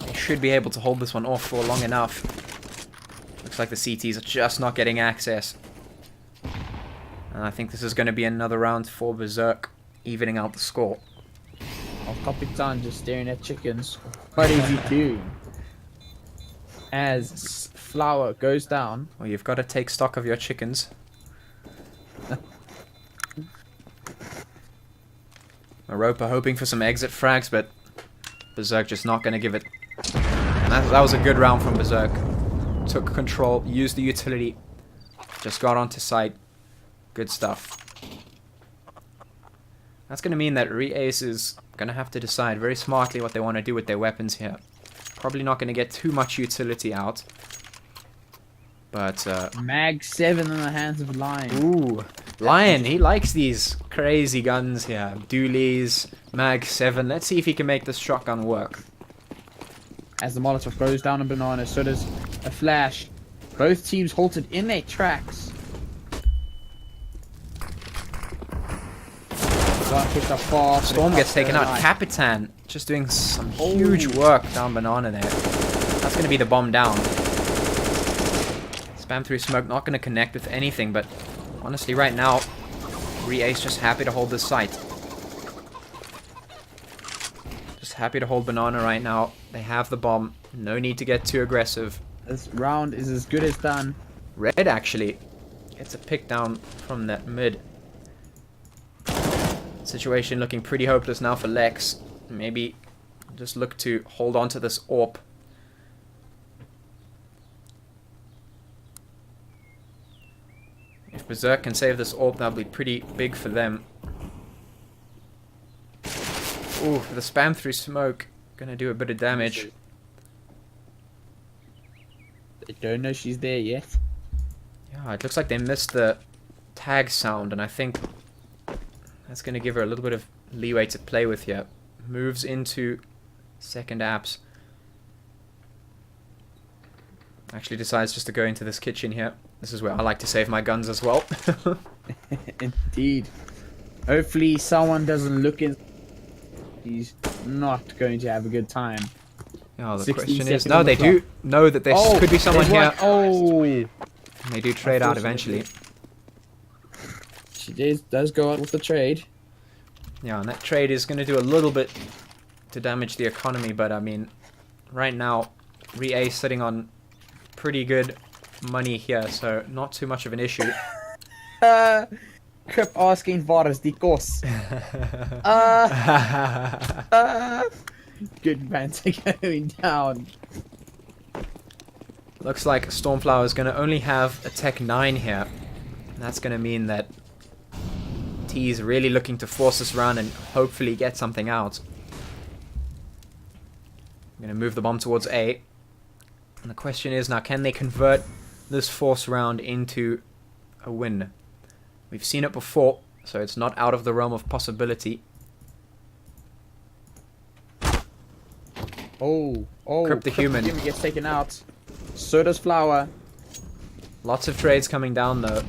They should be able to hold this one off for long enough. Looks like the CTs are just not getting access. And I think this is going to be another round for Berzzerk, evening out the score. El Capitan just staring at chickens. What is he doing? As Flower goes down. Well, you've got to take stock of your chickens. Europa hoping for some exit frags, but Berzzerk just not going to give it. And that was a good round from Berzzerk. Took control, used the utility, just got onto site. Good stuff. That's going to mean that Reacce is going to have to decide very smartly what they want to do with their weapons here. Probably not going to get too much utility out. But, Mag 7 in the hands of Lion. ooh, Lion, he likes these crazy guns here. Dualies, Mag 7. Let's see if he can make this shotgun work. As the Molotov goes down on Banana, so does a flash. Both teams halted in their tracks. One picked up fast. Storm gets taken out. Capitan just doing some huge work down Banana there. That's going to be the bomb down. Spam through smoke, not going to connect with anything, but honestly right now, Reacce just happy to hold this site. Just happy to hold Banana right now. They have the bomb. No need to get too aggressive. This round is as good as done. Red actually gets a pick down from that mid. Situation looking pretty hopeless now for Lex. Maybe just look to hold on to this AWP. If Berzzerk can save this AWP, that'll be pretty big for them. Ooh, the spam through smoke Gonna do a bit of damage. They don't know she's there yet. Yeah, it looks like they missed the tag sound, and I think that's gonna give her a little bit of leeway to play with here. Moves into second apps. Actually decides just to go into this kitchen here. This is where I like to save my guns as well. Indeed. Hopefully someone doesn't look in. He's not going to have a good time. Oh, the 16 question is, seconds no, on the they do know that there could be someone here. Oh, And they do trade out eventually. she does go out with the trade. Yeah, and that trade is going to do a little bit to damage the economy, but I mean, right now, Reacce sitting on pretty good money here, so not too much of an issue. Crip asking waar is die kos? Good banter going down. Looks like Stormflower is going to only have a Tech 9 here. And that's going to mean that T is really looking to force this round and hopefully get something out. I'm going to move the bomb towards A. And the question is now, can they convert this force round into a win? We've seen it before, so it's not out of the realm of possibility. Oh, Crip the Human. gets taken out. So does Flower. Lots of trades coming down though.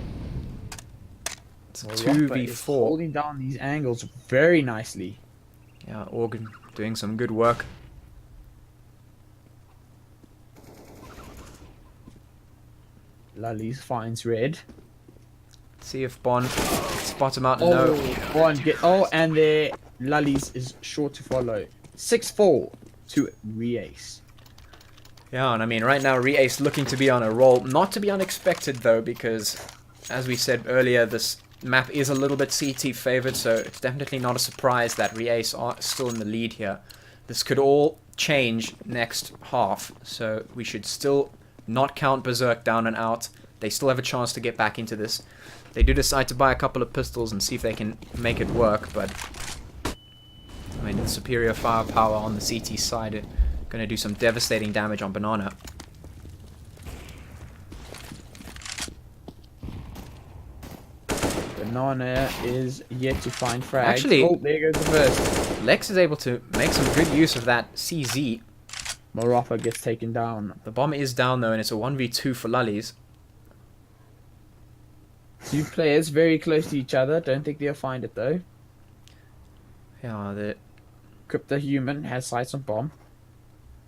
It's a Rappa is 2v4. holding down these angles very nicely. Yeah, Organ doing some good work. Lullies finds red. See if Bon spots him out. No. And the Lullies is sure to follow. 6-4 to Reacce. Yeah, and I mean, right now, Reacce looking to be on a roll. Not to be unexpected, though, because, as we said earlier, this map is a little bit CT favored, so it's definitely not a surprise that Reacce are still in the lead here. This could all change next half, so we should still not count Berzzerk down and out. They still have a chance to get back into this. They do decide to buy a couple of pistols and see if they can make it work, but I mean, the superior firepower on the CT side are going to do some devastating damage on Banana. Banana is yet to find frags. Actually, oh, there goes the first. Lex is able to make some good use of that CZ. Marappa gets taken down. The bomb is down though, and it's a 1v2 for Lullies. Two players very close to each other. Don't think they'll find it though. Yeah, Crypto Human has sights on bomb.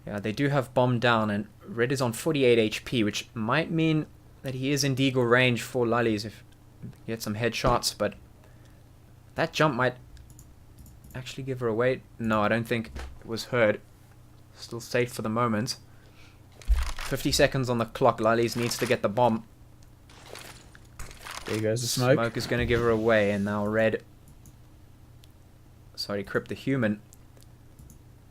they do have bomb down, and Red is on 48 HP, which might mean that he is in deagle range for Lullies if he gets some headshots, but that jump might actually give her away. No, I don't think it was heard. Still safe for the moment. 50 seconds on the clock. Lullies needs to get the bomb. There goes the smoke. Smoke is going to give her away, and now Red... Sorry, Crypt the Human.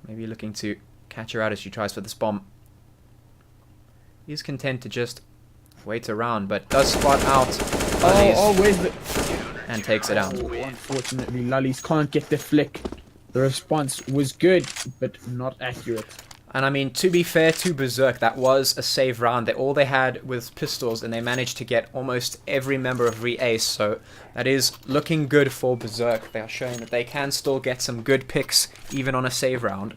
Maybe looking to catch her out as she tries for this bomb. He's content to just wait around, but does spot out Lullies Where's the... and takes it out. Oh, unfortunately, Lullies can't get the flick. The response was good, but not accurate. And I mean, to be fair to Berzzerk, that was a save round. All they had was pistols, and they managed to get almost every member of Reacce, so that is looking good for Berzzerk. They are showing that they can still get some good picks, even on a save round.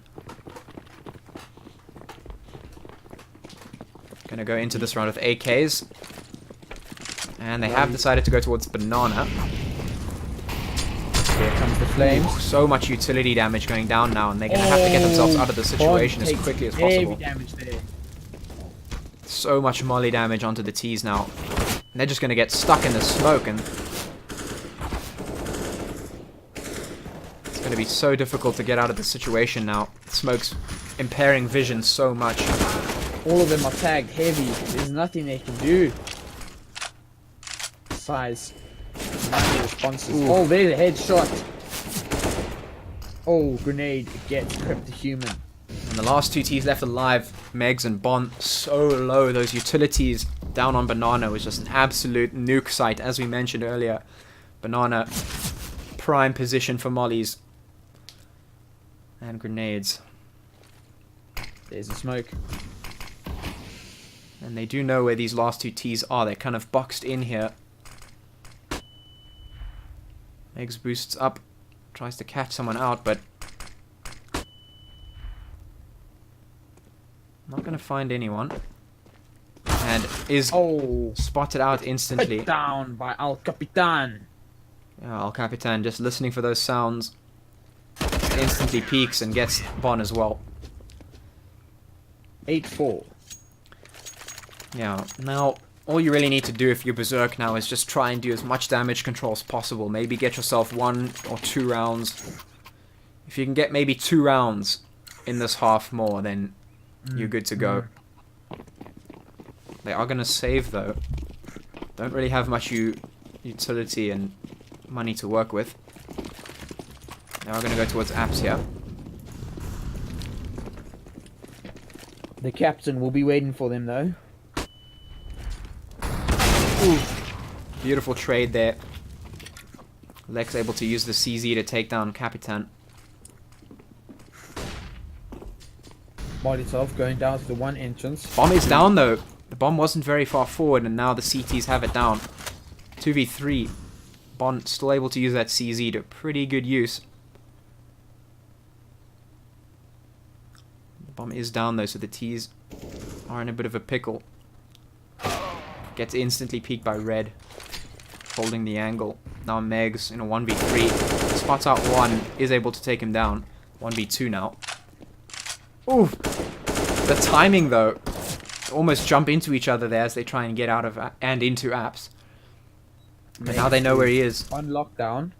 Gonna go into this round with AKs. And they have decided to go towards Banana. Here comes the flames. Ooh, so much utility damage going down now, and they're going to have to get themselves out of the situation as quickly as possible. Damage there. So much molly damage onto the T's now. And they're just going to get stuck in the smoke, and it's going to be so difficult to get out of the situation now. Smoke's impairing vision so much. All of them are tagged heavy. There's nothing they can do. Besides, none responses. Ooh. Oh, there's a headshot. Oh, grenade gets Crypto Human. And the last two T's left alive, Megs and Bon, so low. Those utilities down on Banana was just an absolute nuke site, as we mentioned earlier. Banana, prime position for mollies and grenades. There's a smoke. And they do know where these last two T's are. They're kind of boxed in here. Megs boosts up. Tries to catch someone out, but... not going to find anyone. And is spotted out instantly. Put down by Al Capitan. Yeah, Al Capitan just listening for those sounds. Instantly peeks and gets Bon as well. 8-4. Yeah, now all you really need to do if you're Berzzerk now is just try and do as much damage control as possible. Maybe get yourself 1 or 2 rounds. If you can get maybe 2 rounds in this half more, then you're good to go. They are going to save though. Don't really have much utility and money to work with. They are going to go towards apps here. The captain will be waiting for them though. Ooh. Beautiful trade there. Lex able to use the CZ to take down Capitan. Molotov going down to the one entrance. Bomb is down though. The bomb wasn't very far forward and now the CTs have it down. 2v3. Bond still able to use that CZ to pretty good use. The bomb is down though, so the T's are in a bit of a pickle. Gets instantly peeked by Red, holding the angle. Now Megs in a 1v3. Spots out one, is able to take him down. 1v2 now. Ooh! The timing though. Almost jump into each other there as they try and get out of and into apps. But now they know where he is. On lockdown.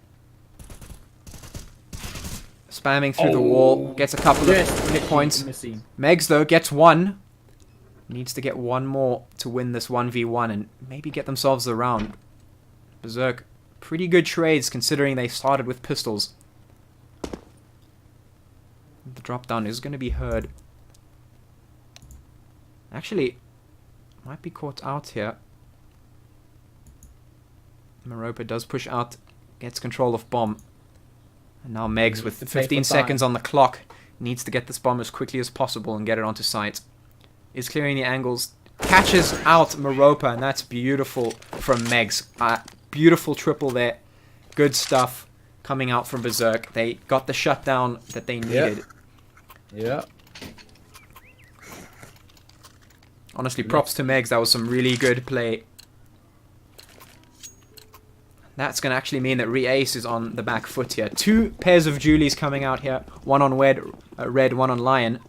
Spamming through the wall. Gets a couple of hit points. Megs though gets 1. Needs to get 1 more to win this 1v1 and maybe get themselves the round. Berzzerk, pretty good trades considering they started with pistols. The drop down is going to be heard. Actually, might be caught out here. Meropa does push out, gets control of bomb. And now Megs with 15 seconds on the clock needs to get this bomb as quickly as possible and get it onto site. Is clearing the angles, catches out Meropa, and that's beautiful from Megs. Beautiful triple there. Good stuff coming out from Berzzerk. They got the shutdown that they needed. Yeah. Honestly, props to Megs. That was some really good play. That's going to actually mean that Reacce is on the back foot here. 2 pairs of Julies coming out here. One on Red, one on Lion.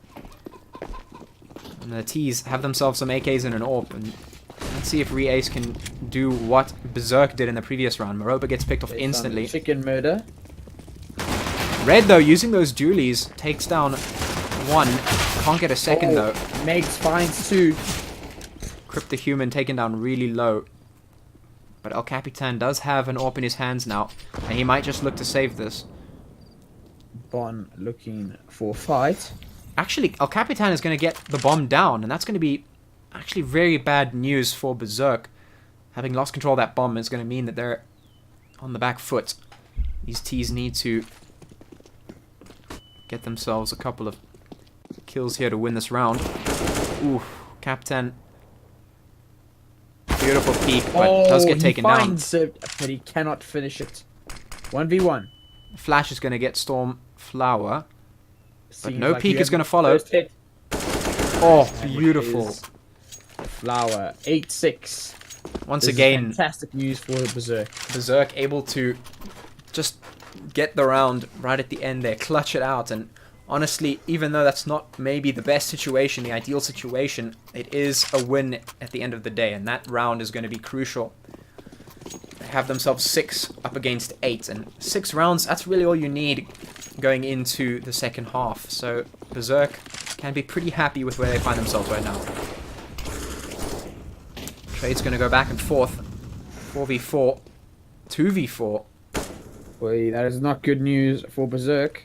And the T's have themselves some AKs and an AWP. And let's see if Reacce can do what Berzzerk did in the previous round. Meropa gets picked off instantly. Chicken murder. Red, though, using those Julies, takes down 1. Can't get a second, though. Megs finds 2. Crypto Human taken down really low. But El Capitan does have an AWP in his hands now. And he might just look to save this. Bon looking for a fight. Actually, El Capitan is going to get the bomb down, and that's going to be actually very bad news for Berzzerk. Having lost control of that bomb is going to mean that they're on the back foot. These T's need to get themselves a couple of kills here to win this round. Ooh, Capitan. Beautiful peek, but does get taken down. Finds it, but he cannot finish it. 1v1. Flash is going to get Storm Flower. But Seems no like peek you is have going to the follow. first hit. Oh, And it beautiful. is Flower 8-6. Once This is again, fantastic news for the Berzzerk. Berzzerk able to just get the round right at the end there, clutch it out. And honestly, even though that's not maybe the best situation, the ideal situation, it is a win at the end of the day. And that round is going to be crucial. They have themselves 6 up against 8. And 6 rounds, that's really all you need going into the second half. So Berzzerk can be pretty happy with where they find themselves right now. Trade's going to go back and forth. 4v4. 2v4. Boy, that is not good news for Berzzerk.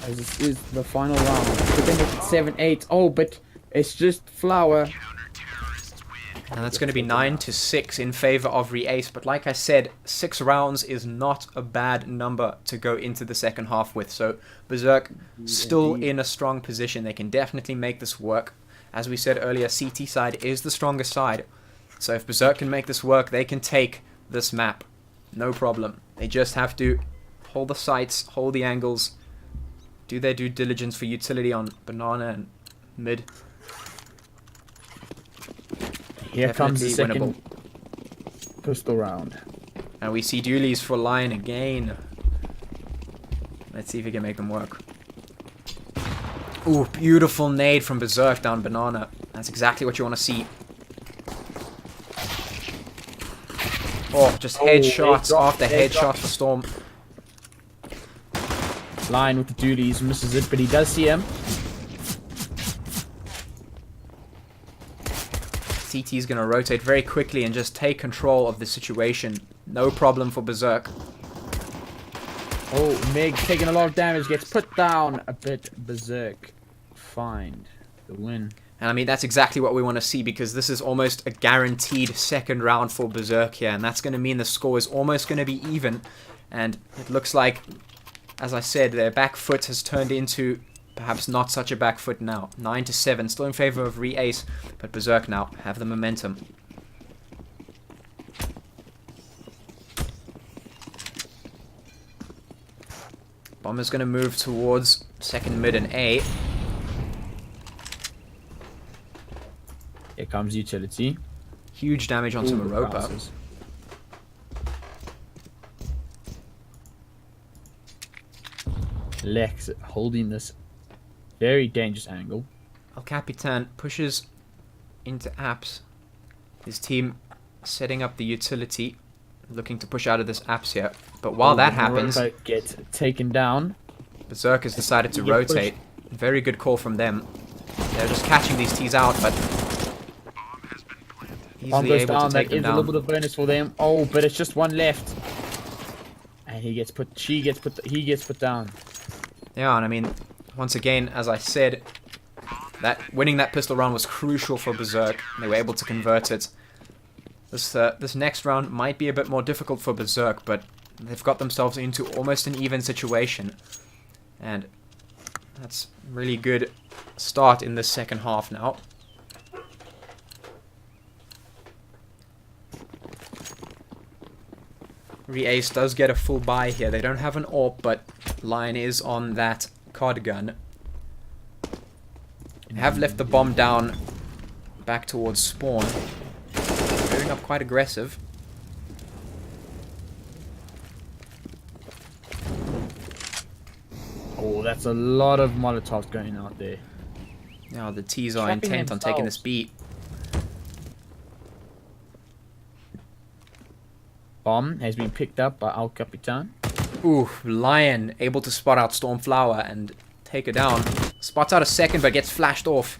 As this is the final round. Good thing it's 7-8. Oh, but it's just Flower. And that's going to be 9-6 in favor of Reacce. But like I said, 6 rounds is not a bad number to go into the second half with. So Berzzerk still in a strong position. They can definitely make this work. As we said earlier, CT side is the strongest side. So if Berzzerk can make this work, they can take this map. No problem. They just have to hold the sights, hold the angles, do their due diligence for utility on Banana and mid. Here comes the Definitely second pistol round. And we see dualies for Lion again. Let's see if we can make them work. Ooh, beautiful nade from Berzzerk down Banana. That's exactly what you want to see. Oh, just headshots after headshots for Storm. Lion with the duties, misses it, but he does see him. CT's going to rotate very quickly and just take control of the situation. No problem for Berzzerk. Oh, Meg taking a lot of damage, gets put down a bit. Berzzerk find the win. And I mean, that's exactly what we want to see, because this is almost a guaranteed second round for Berzzerk here. And that's going to mean the score is almost going to be even. And it looks like, as I said, their back foot has turned into perhaps not such a back foot now. 9-7, still in favor of Reacce, but Berzzerk now have the momentum. Bomber's going to move towards second mid and A. Here comes utility. Huge damage onto Maropa. Bounces. Lex holding this very dangerous angle. El Capitan pushes into apps. His team setting up the utility, looking to push out of this apps here. But while that happens, Maropa gets taken down. Berzzerk has decided to He gets rotate. Very good call from them. They're just catching these T's out, but Bomb easily goes able down. to That take them is a little down. bit of bonus for them. Oh, but it's just one left. And he gets put. He gets put down. Yeah, and I mean, once again, as I said, that winning that pistol round was crucial for Berzzerk. They were able to convert it. This next round might be a bit more difficult for Berzzerk, but they've got themselves into almost an even situation. And that's really good start in the second half now. Reacce does get a full buy here. They don't have an AWP, but Lion is on that card gun. Have left the bomb down back towards spawn. Going up quite aggressive. Oh, that's a lot of Molotovs going out there. Now the T's are Trapping intent on taking this themselves. beat. Bomb has been picked up by El Capitan. Ooh, Lion able to spot out Stormflower and take her down. Spots out a second but gets flashed off.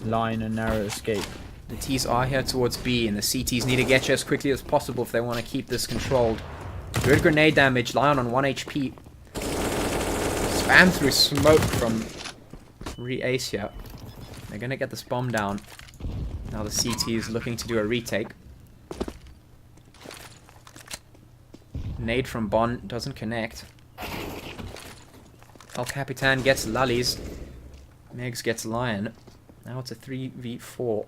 Lion a narrow escape. The T's are here towards B, and the CTs need to get here as quickly as possible if they want to keep this controlled. Good grenade damage. Lion on 1 HP. Spam through smoke from Reacce here. They're going to get this bomb down. Now the CT is looking to do a retake. Nade from Bon doesn't connect. El Capitan gets Lullies. Megs gets Lion. Now it's a 3v4 for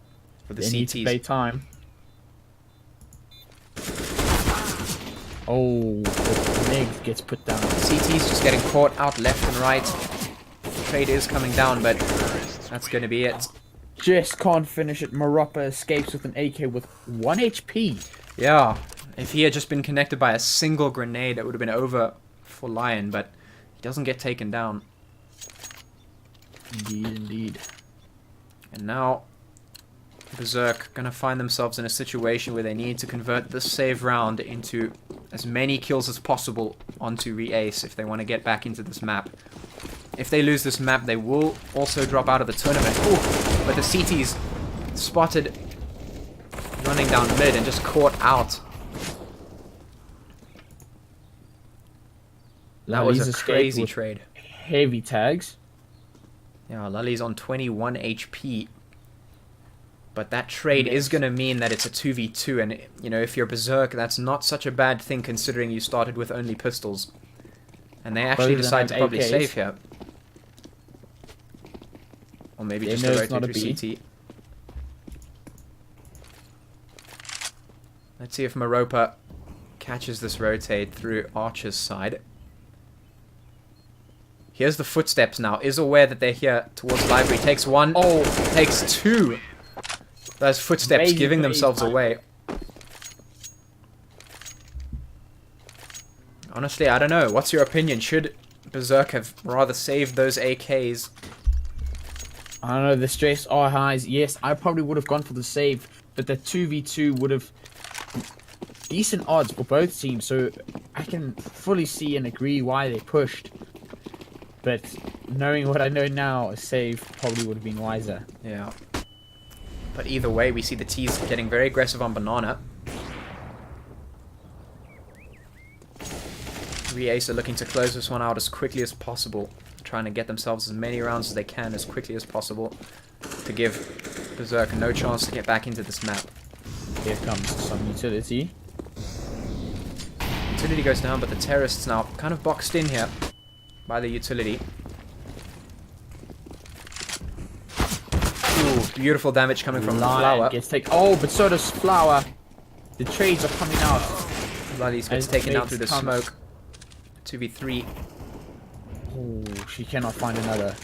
the They need to play CTs. time. Oh, Meg gets put down. CT's just getting caught out left and right. Trade is coming down, but that's going to be it. Just can't finish it. Maropa escapes with an AK with 1 HP. Yeah, if he had just been connected by a single grenade, it would have been over for Lion, but he doesn't get taken down. Indeed, indeed. And now Berzzerk gonna find themselves in a situation where they need to convert this save round into as many kills as possible onto Reacce if they want to get back into this map. If they lose this map, they will also drop out of the tournament. Ooh, but the CT's spotted running down mid and just caught out. That was Lully's a escaped crazy with trade. Heavy tags. Yeah, Lully's on 21 HP. But that trade is Yes. going to mean that it's a 2v2, and, you know, if you're Berzzerk, that's not such a bad thing considering you started with only pistols. And they actually Both of them decide to have probably AKs. save here. Or maybe They just know a it's rotate not a through B. CT. Let's see if Maropa catches this rotate through Archer's side. Here's the footsteps now. Is aware that they're here towards library. Takes one. Oh, Takes two. Those footsteps Amazing giving play, themselves man. away. Honestly, I don't know. What's your opinion? Should Berzzerk have rather saved those AKs? I don't know, the stress are highs. Yes, I probably would have gone for the save, but the 2v2 would have decent odds for both teams, so I can fully see and agree why they pushed. But knowing what I know now, a save probably would have been wiser. Yeah. But either way, we see the T's getting very aggressive on Banana. Reacce are looking to close this one out as quickly as possible. Trying to get themselves as many rounds as they can as quickly as possible. To give Berzzerk no chance to get back into this map. Here comes some utility. Utility goes down, but the terrorists now kind of boxed in here by the utility. Ooh, beautiful damage coming from Flower. Gets taken. Oh, but so does Flower. The trades are coming out. Lollies gets As taken out trades through the come. smoke. 2v3. Oh, she cannot find another.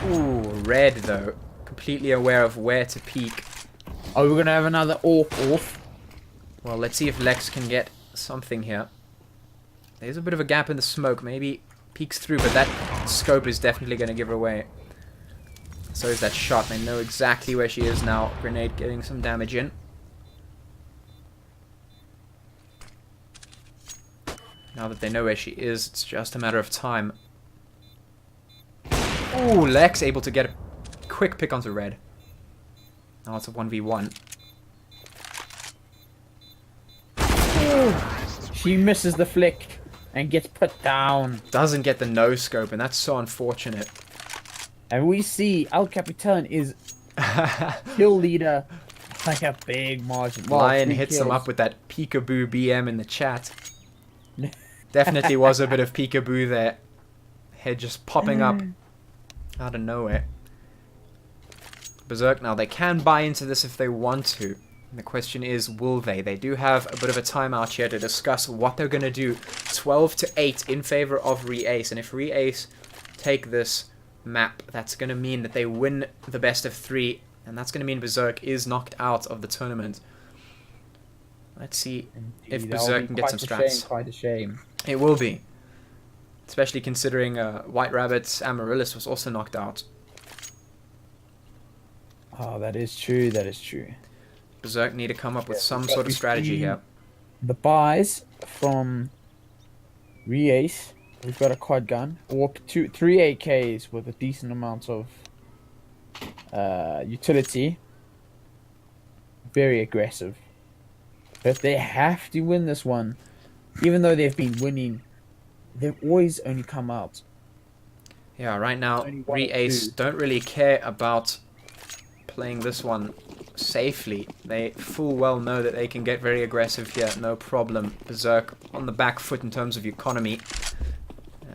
Ooh, red though. Completely aware of where to peek. Oh, we're gonna have another off. Well, let's see if Lex can get something here. There's a bit of a gap in the smoke. Maybe peeks through, but that scope is definitely going to give her away. So is that shot. They know exactly where she is now. Grenade getting some damage in. Now that they know where she is, it's just a matter of time. Ooh, Lex able to get a quick pick onto red. Now it's a 1v1. She misses the flick and gets put down. Doesn't get the no scope, and that's so unfortunate. And we see El Capitan is kill leader by a big margin. Well, Lion 3 hits him kills. up with that peekaboo BM in the chat. Definitely was a bit of peekaboo there. Head just popping up out of nowhere. Berzzerk now, they can buy into this if they want to. And the question is, will they? They do have a bit of a timeout here to discuss what they're going to do. 12-8 in favor of Reacce. And if Reacce take this map, that's going to mean that they win the best of 3. And that's going to mean Berzzerk is knocked out of the tournament. Let's see if Indeed, that'll Berzzerk be can get some quite a shame, strats. quite a shame. It will be. Especially considering White Rabbit's Amaryllis was also knocked out. Oh, that is true. That is true. Berzzerk need to come up with some but sort of we've strategy seen here. The buys from Reacce. We've got a quad gun or 3 AKs with a decent amount of utility. Very aggressive. But they have to win this one. Even though they've been winning, they've always only come out. Yeah, right now, Only one or Reacce two. don't really care about playing this one safely. They full well know that they can get very aggressive here, no problem. Berzzerk on the back foot in terms of economy.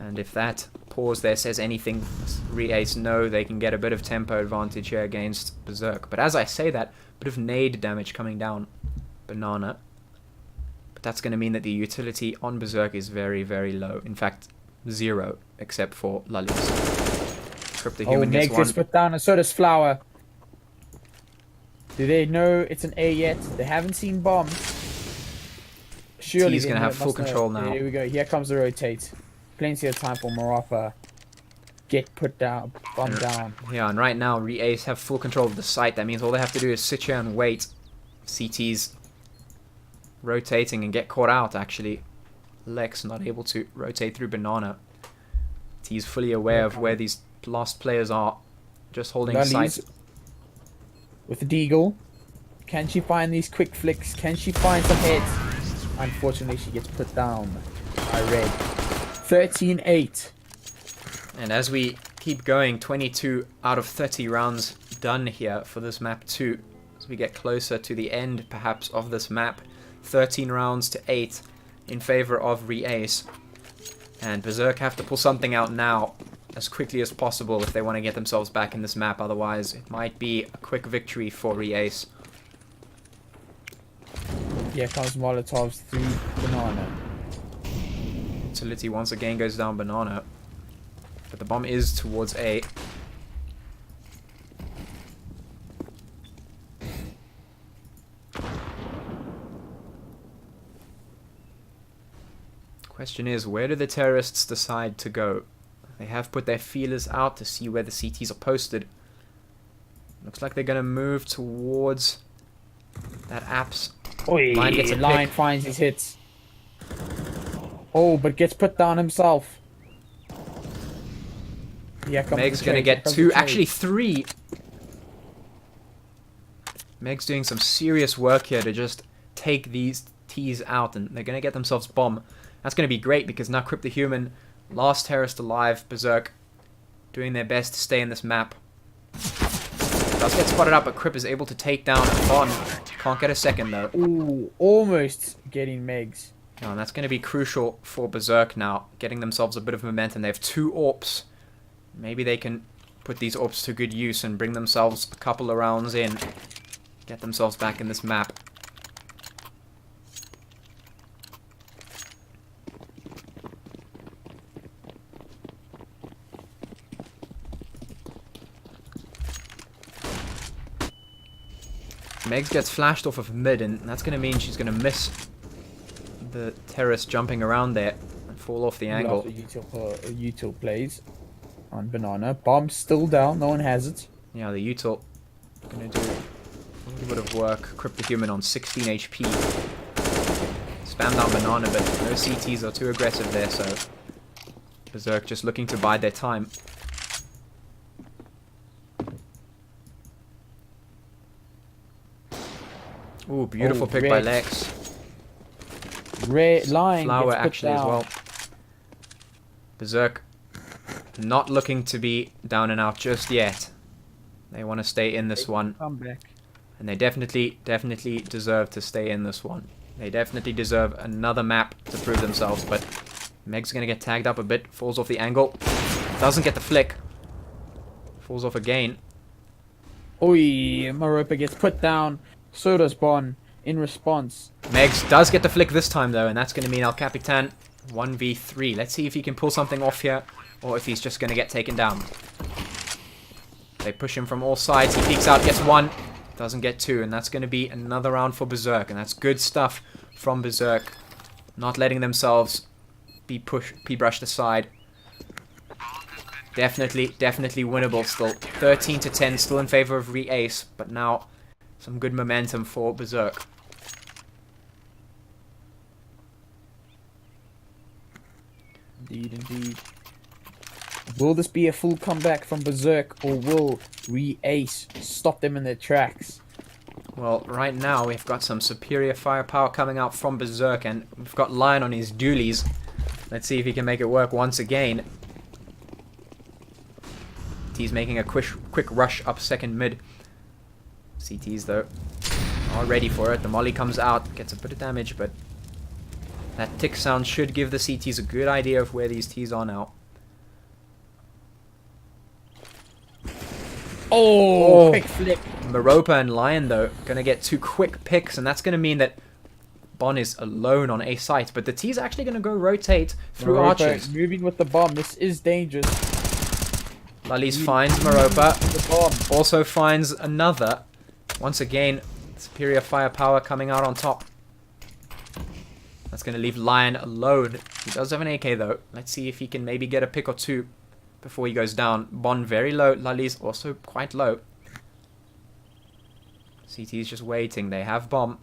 And if that pause there says anything, Reacce know they can get a bit of tempo advantage here against Berzzerk. But as I say that, a bit of nade damage coming down Banana. But that's going to mean that the utility on Berzzerk is very, very low. In fact, 0, except for Lullies. Oh, Cryptohuman gets Meg one. gets put down, and so does Flower. Do they know it's an A yet? They haven't seen bomb. Surely T's they gonna know- have full must know. control now. Here we go. Here comes the rotate. Plenty of time for Marapa. Get put down, bomb down. Yeah, and right now, Reacce have full control of the site. That means all they have to do is sit here and wait. CT's rotating and get caught out, actually. Lex not able to rotate through Banana. He's fully aware of where these lost players are. Just holding Lullies sight. with the deagle. Can she find these quick flicks? Can she find some hits? Unfortunately, she gets put down by Red. 13-8. And as we keep going, 22 out of 30 rounds done here for this map too. As we get closer to the end, perhaps, of this map. 13 rounds to 8 in favor of Reacce. And Berzzerk have to pull something out now, as quickly as possible, if they want to get themselves back in this map. Otherwise, it might be a quick victory for Reacce. Here comes Molotovs through banana. Utility once again goes down banana. But the bomb is towards A. Question is, where do the terrorists decide to go? They have put their feelers out to see where the CTs are posted. Looks like they're going to move towards that apps. Oi, Line gets a Line pick. finds his hits. Oh, but gets put down himself. Yeah, Meg's going to get 2, actually 3. Meg's doing some serious work here to just take these T's out, and they're going to get themselves bomb. That's going to be great, because now Crypt the Human, last terrorist alive, Berzzerk, doing their best to stay in this map. Does get spotted up, but Crypt is able to take down Bond. Can't get a second, though. Ooh, almost getting Megs. No, and that's going to be crucial for Berzzerk now, getting themselves a bit of momentum. They have 2 AWPs. Maybe they can put these AWPs to good use and bring themselves a couple of rounds in. Get themselves back in this map. Megs gets flashed off of mid, and that's going to mean she's going to miss the terrorist jumping around there and fall off the angle. Util plays on banana. Bomb's still down. No one has it. Yeah, the util going to do a little bit of work. Crypt the Human on 16 HP. Spam down banana, but no CTs are too aggressive there, so Berzzerk just looking to bide their time. Ooh, beautiful pick by Lex. Line Flower gets put actually as down. well. Berzzerk not looking to be down and out just yet. They want to stay in this one. Come back. And they definitely deserve to stay in this one. They definitely deserve another map to prove themselves, but Meg's going to get tagged up a bit. Falls off the angle. Doesn't get the flick. Falls off again. Oi, Maropa gets put down. So does Bon in response. Megs does get the flick this time, though, and that's going to mean El Capitan 1v3. Let's see if he can pull something off here, or if he's just going to get taken down. They push him from all sides. He peeks out, gets 1, doesn't get 2, and that's going to be another round for Berzzerk, and that's good stuff from Berzzerk. Not letting themselves be brushed aside. Definitely winnable still. 13 to 10, still in favor of Reacce, but now some good momentum for Berzzerk. Indeed. Will this be a full comeback from Berzzerk, or will Reacce stop them in their tracks? Well, right now we've got some superior firepower coming out from Berzzerk, and we've got Lion on his dualies. Let's see if he can make it work once again. He's making a quick rush up second mid. CTs though are ready for it. The molly comes out, gets a bit of damage, but that tick sound should give the CTs a good idea of where these Ts are now. Oh, quick flip. Maropa and Lion though gonna get 2 quick picks, and that's gonna mean that Bon is alone on A site, but the T's actually gonna go rotate through Maropa archers. moving with the bomb. This is dangerous. Lullies finds Maropa, The bomb. also finds another. Once again, superior firepower coming out on top. That's going to leave Lion alone. He does have an AK though. Let's see if he can maybe get a pick or 2 before he goes down. Bon very low. Lullies also quite low. CT's just waiting. They have bomb.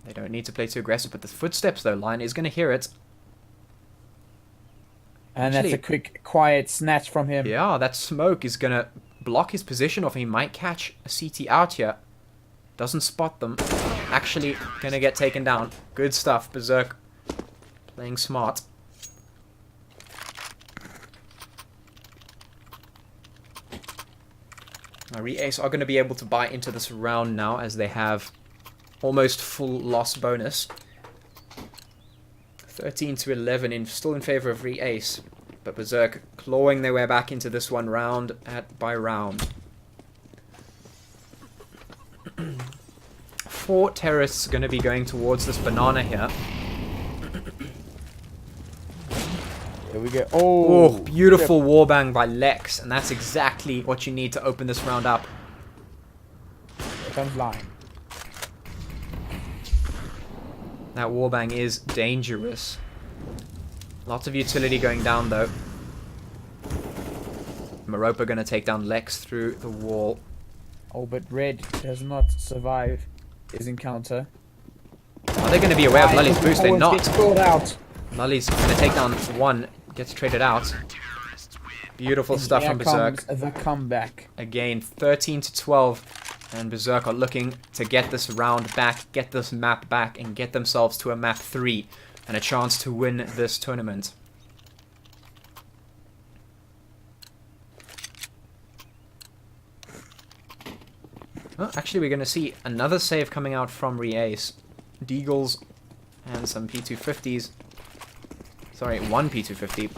They don't need to play too aggressive, but the footsteps though, Lion is going to hear it. And Actually, that's a quick, quiet snatch from him. Yeah, that smoke is going to block his position off. He might catch a CT out here. Doesn't spot them. Actually going to get taken down. Good stuff, Berzzerk. Playing smart. Reacce are going to be able to buy into this round now as they have almost full loss bonus. 13 to 11, still in favor of Reacce. But Berzzerk clawing their way back into this one round by round. 4 terrorists are going to be going towards this banana here. Here we go. Oh, beautiful warbang by Lex, and that's exactly what you need to open this round up. Here comes Lion. That warbang is dangerous. Lots of utility going down though. Maropa gonna take down Lex through the wall. Oh, but Red does not survive his encounter. Are they gonna be aware of Lully's boost? They're not. Gets called out. Lully's gonna take down one, gets traded out. Beautiful stuff from Berzzerk. The comeback. Again, 13 to 12. And Berzzerk are looking to get this round back, get this map back, and get themselves to a map 3. And a chance to win this tournament. Well, actually, we're going to see another save coming out from Reacce. Deagles and some P250s. Sorry, one P250.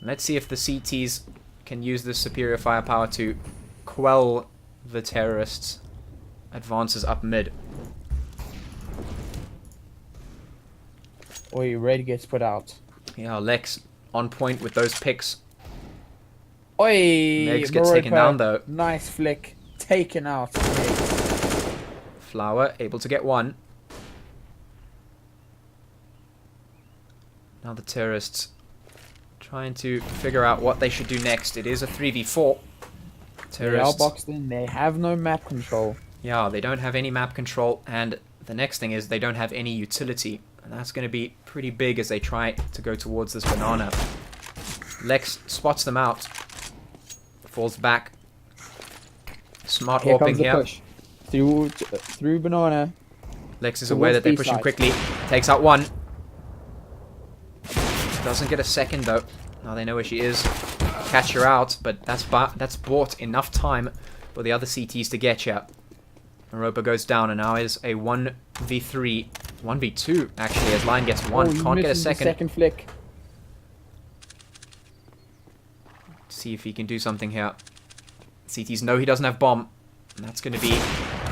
Let's see if the CTs can use this superior firepower to quell the terrorists' advances up mid. Oi, Red gets put out. Yeah, Lex on point with those picks. Oi! Legs gets taken down though. Nice flick. Taken out. Flower able to get one. Now the terrorists trying to figure out what they should do next. It is a 3v4. They are Terrorists. boxed in. They have no map control. Yeah, they don't have any map control, and the next thing is they don't have any utility. And that's going to be pretty big as they try to go towards this banana. Lex spots them out. Falls back. Smart Here warping comes the here. push. Through banana. Lex is Towards aware that they're B pushing side. quickly. Takes out one. Doesn't get a second though. Now they know where she is. Catch her out, but that's bought enough time for the other CTs to get you. Maropa goes down and now is a 1v3. 1v2 actually as Lion gets one. He Can't get a misses the second. second flick. See if he can do something here. CTs know he doesn't have bomb. And that's going to be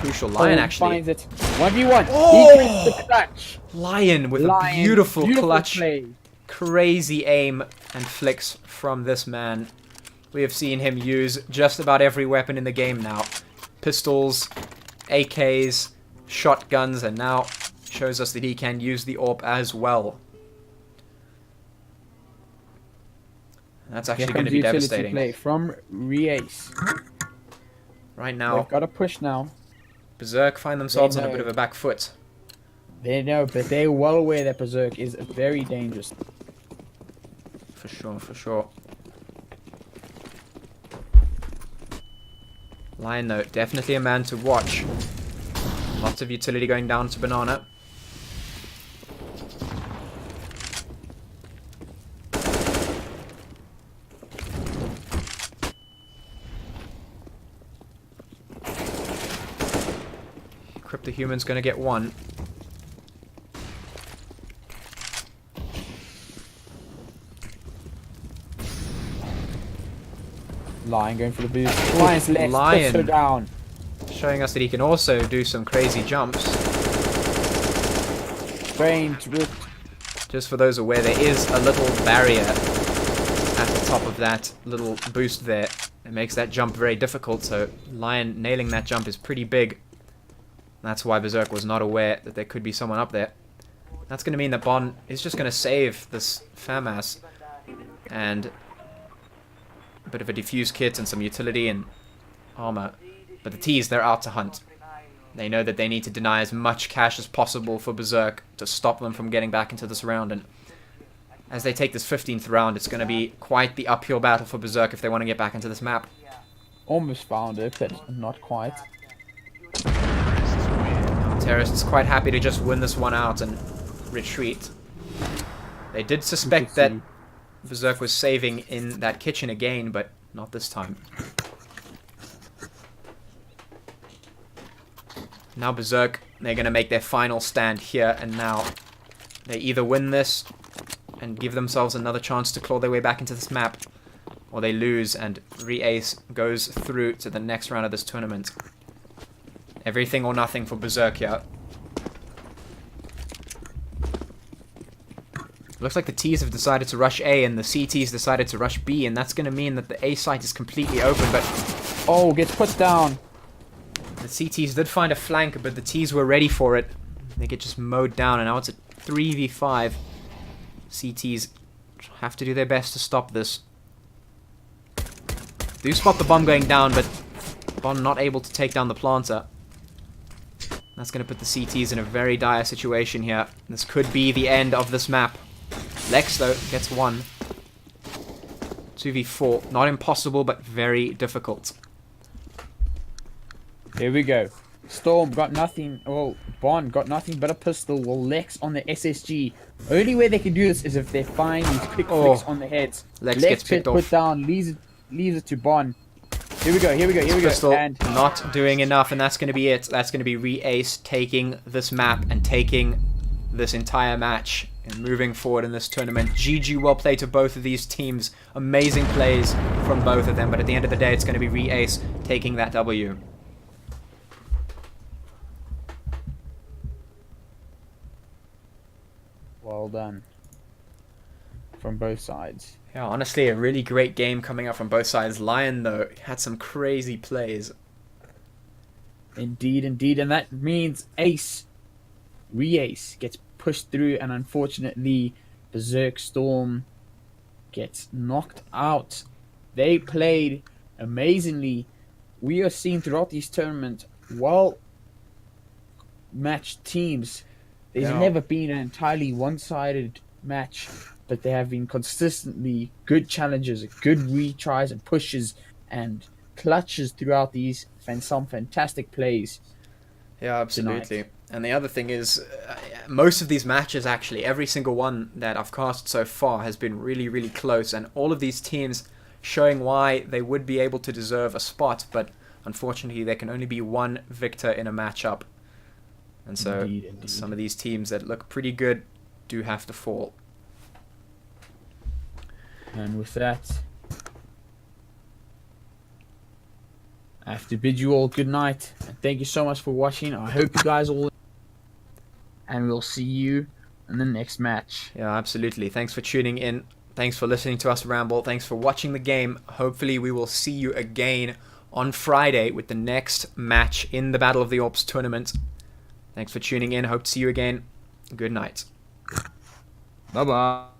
crucial. Lion actually. Finds it. 1v1. Oh! He gets the clutch. Lion with a Lion, beautiful clutch. Play. Crazy aim and flicks from this man. We have seen him use just about every weapon in the game now. Pistols, AKs, shotguns, and now shows us that he can use the AWP as well. That's actually going to be devastating. Play from Reacce. Right now, They've got to push now. Berzzerk find themselves They on a know. bit of a back foot. They know, but they're well aware that Berzzerk is very dangerous. For sure, for sure. Lion though, definitely a man to watch. Lots of utility going down to banana. Cryptohuman's gonna get one. Lion going for the boost. Lion's left. Lion. Puts her down. Showing us that he can also do some crazy jumps. Brain ripped. Just for those aware, there is a little barrier at the top of that little boost there. It makes that jump very difficult, so Lion nailing that jump is pretty big. That's why Berzzerk was not aware that there could be someone up there. That's going to mean that Bon is just going to save this FAMAS. And a bit of a diffuse kit and some utility and armor. But the T's, they're out to hunt. They know that they need to deny as much cash as possible for Berzzerk to stop them from getting back into this round. And as they take this 15th round, it's going to be quite the uphill battle for Berzzerk if they want to get back into this map. Almost found it, but not quite. Terrorists quite happy to just win this one out and retreat. They did suspect that Berzzerk was saving in that kitchen again, but not this time. Now Berzzerk, they're going to make their final stand here and now. They either win this and give themselves another chance to claw their way back into this map, or they lose and Reacce goes through to the next round of this tournament. Everything or nothing for Berzzerk here. Looks like the T's have decided to rush A and the CT's decided to rush B, and that's going to mean that the A site is completely open, but... Oh, gets put down. The CT's did find a flank, but the T's were ready for it. They get just mowed down, and now it's a 3v5. CT's have to do their best to stop this. Do spot the bomb going down, but Bon not able to take down the planter. That's going to put the CT's in a very dire situation here. This could be the end of this map. Lex, though, gets one. 2v4. Not impossible, but very difficult. Here we go. Storm got nothing. Well, Bond got nothing but a pistol. Well, Lex on the SSG. Only way they can do this is if they find these quick flicks on the heads. Lex gets picked put off. down, leaves it to Bond. Here we go. Pistol And not doing enough, and that's going to be it. That's going to be Reacce taking this map and taking this entire match and moving forward in this tournament. GG, well played to both of these teams. Amazing plays from both of them, but at the end of the day, it's going to be Reacce taking that W. well done from both sides. Yeah, honestly, a really great game coming up from both sides. Lion, though, had some crazy plays. Indeed, and that means Reacce gets pushed through, and unfortunately, Berzzerk Storm gets knocked out. They played amazingly. We are seeing throughout these tournaments, well-matched teams. There's never been an entirely one-sided match, but there have been consistently good challenges, good retries and pushes and clutches throughout these, and some fantastic plays. Yeah, absolutely. Tonight. And the other thing is, most of these matches, actually, every single one that I've cast so far has been really, really close, and all of these teams showing why they would be able to deserve a spot, but unfortunately there can only be one victor in a matchup. And so Indeed. some of these teams that look pretty good do have to fall. And with that, I have to bid you all good night. And thank you so much for watching. I hope you guys all... And we'll see you in the next match. Yeah, absolutely. Thanks for tuning in. Thanks for listening to us ramble. Thanks for watching the game. Hopefully we will see you again on Friday with the next match in the Battle of the Orbs tournament. Thanks for tuning in. Hope to see you again. Good night. Bye-bye.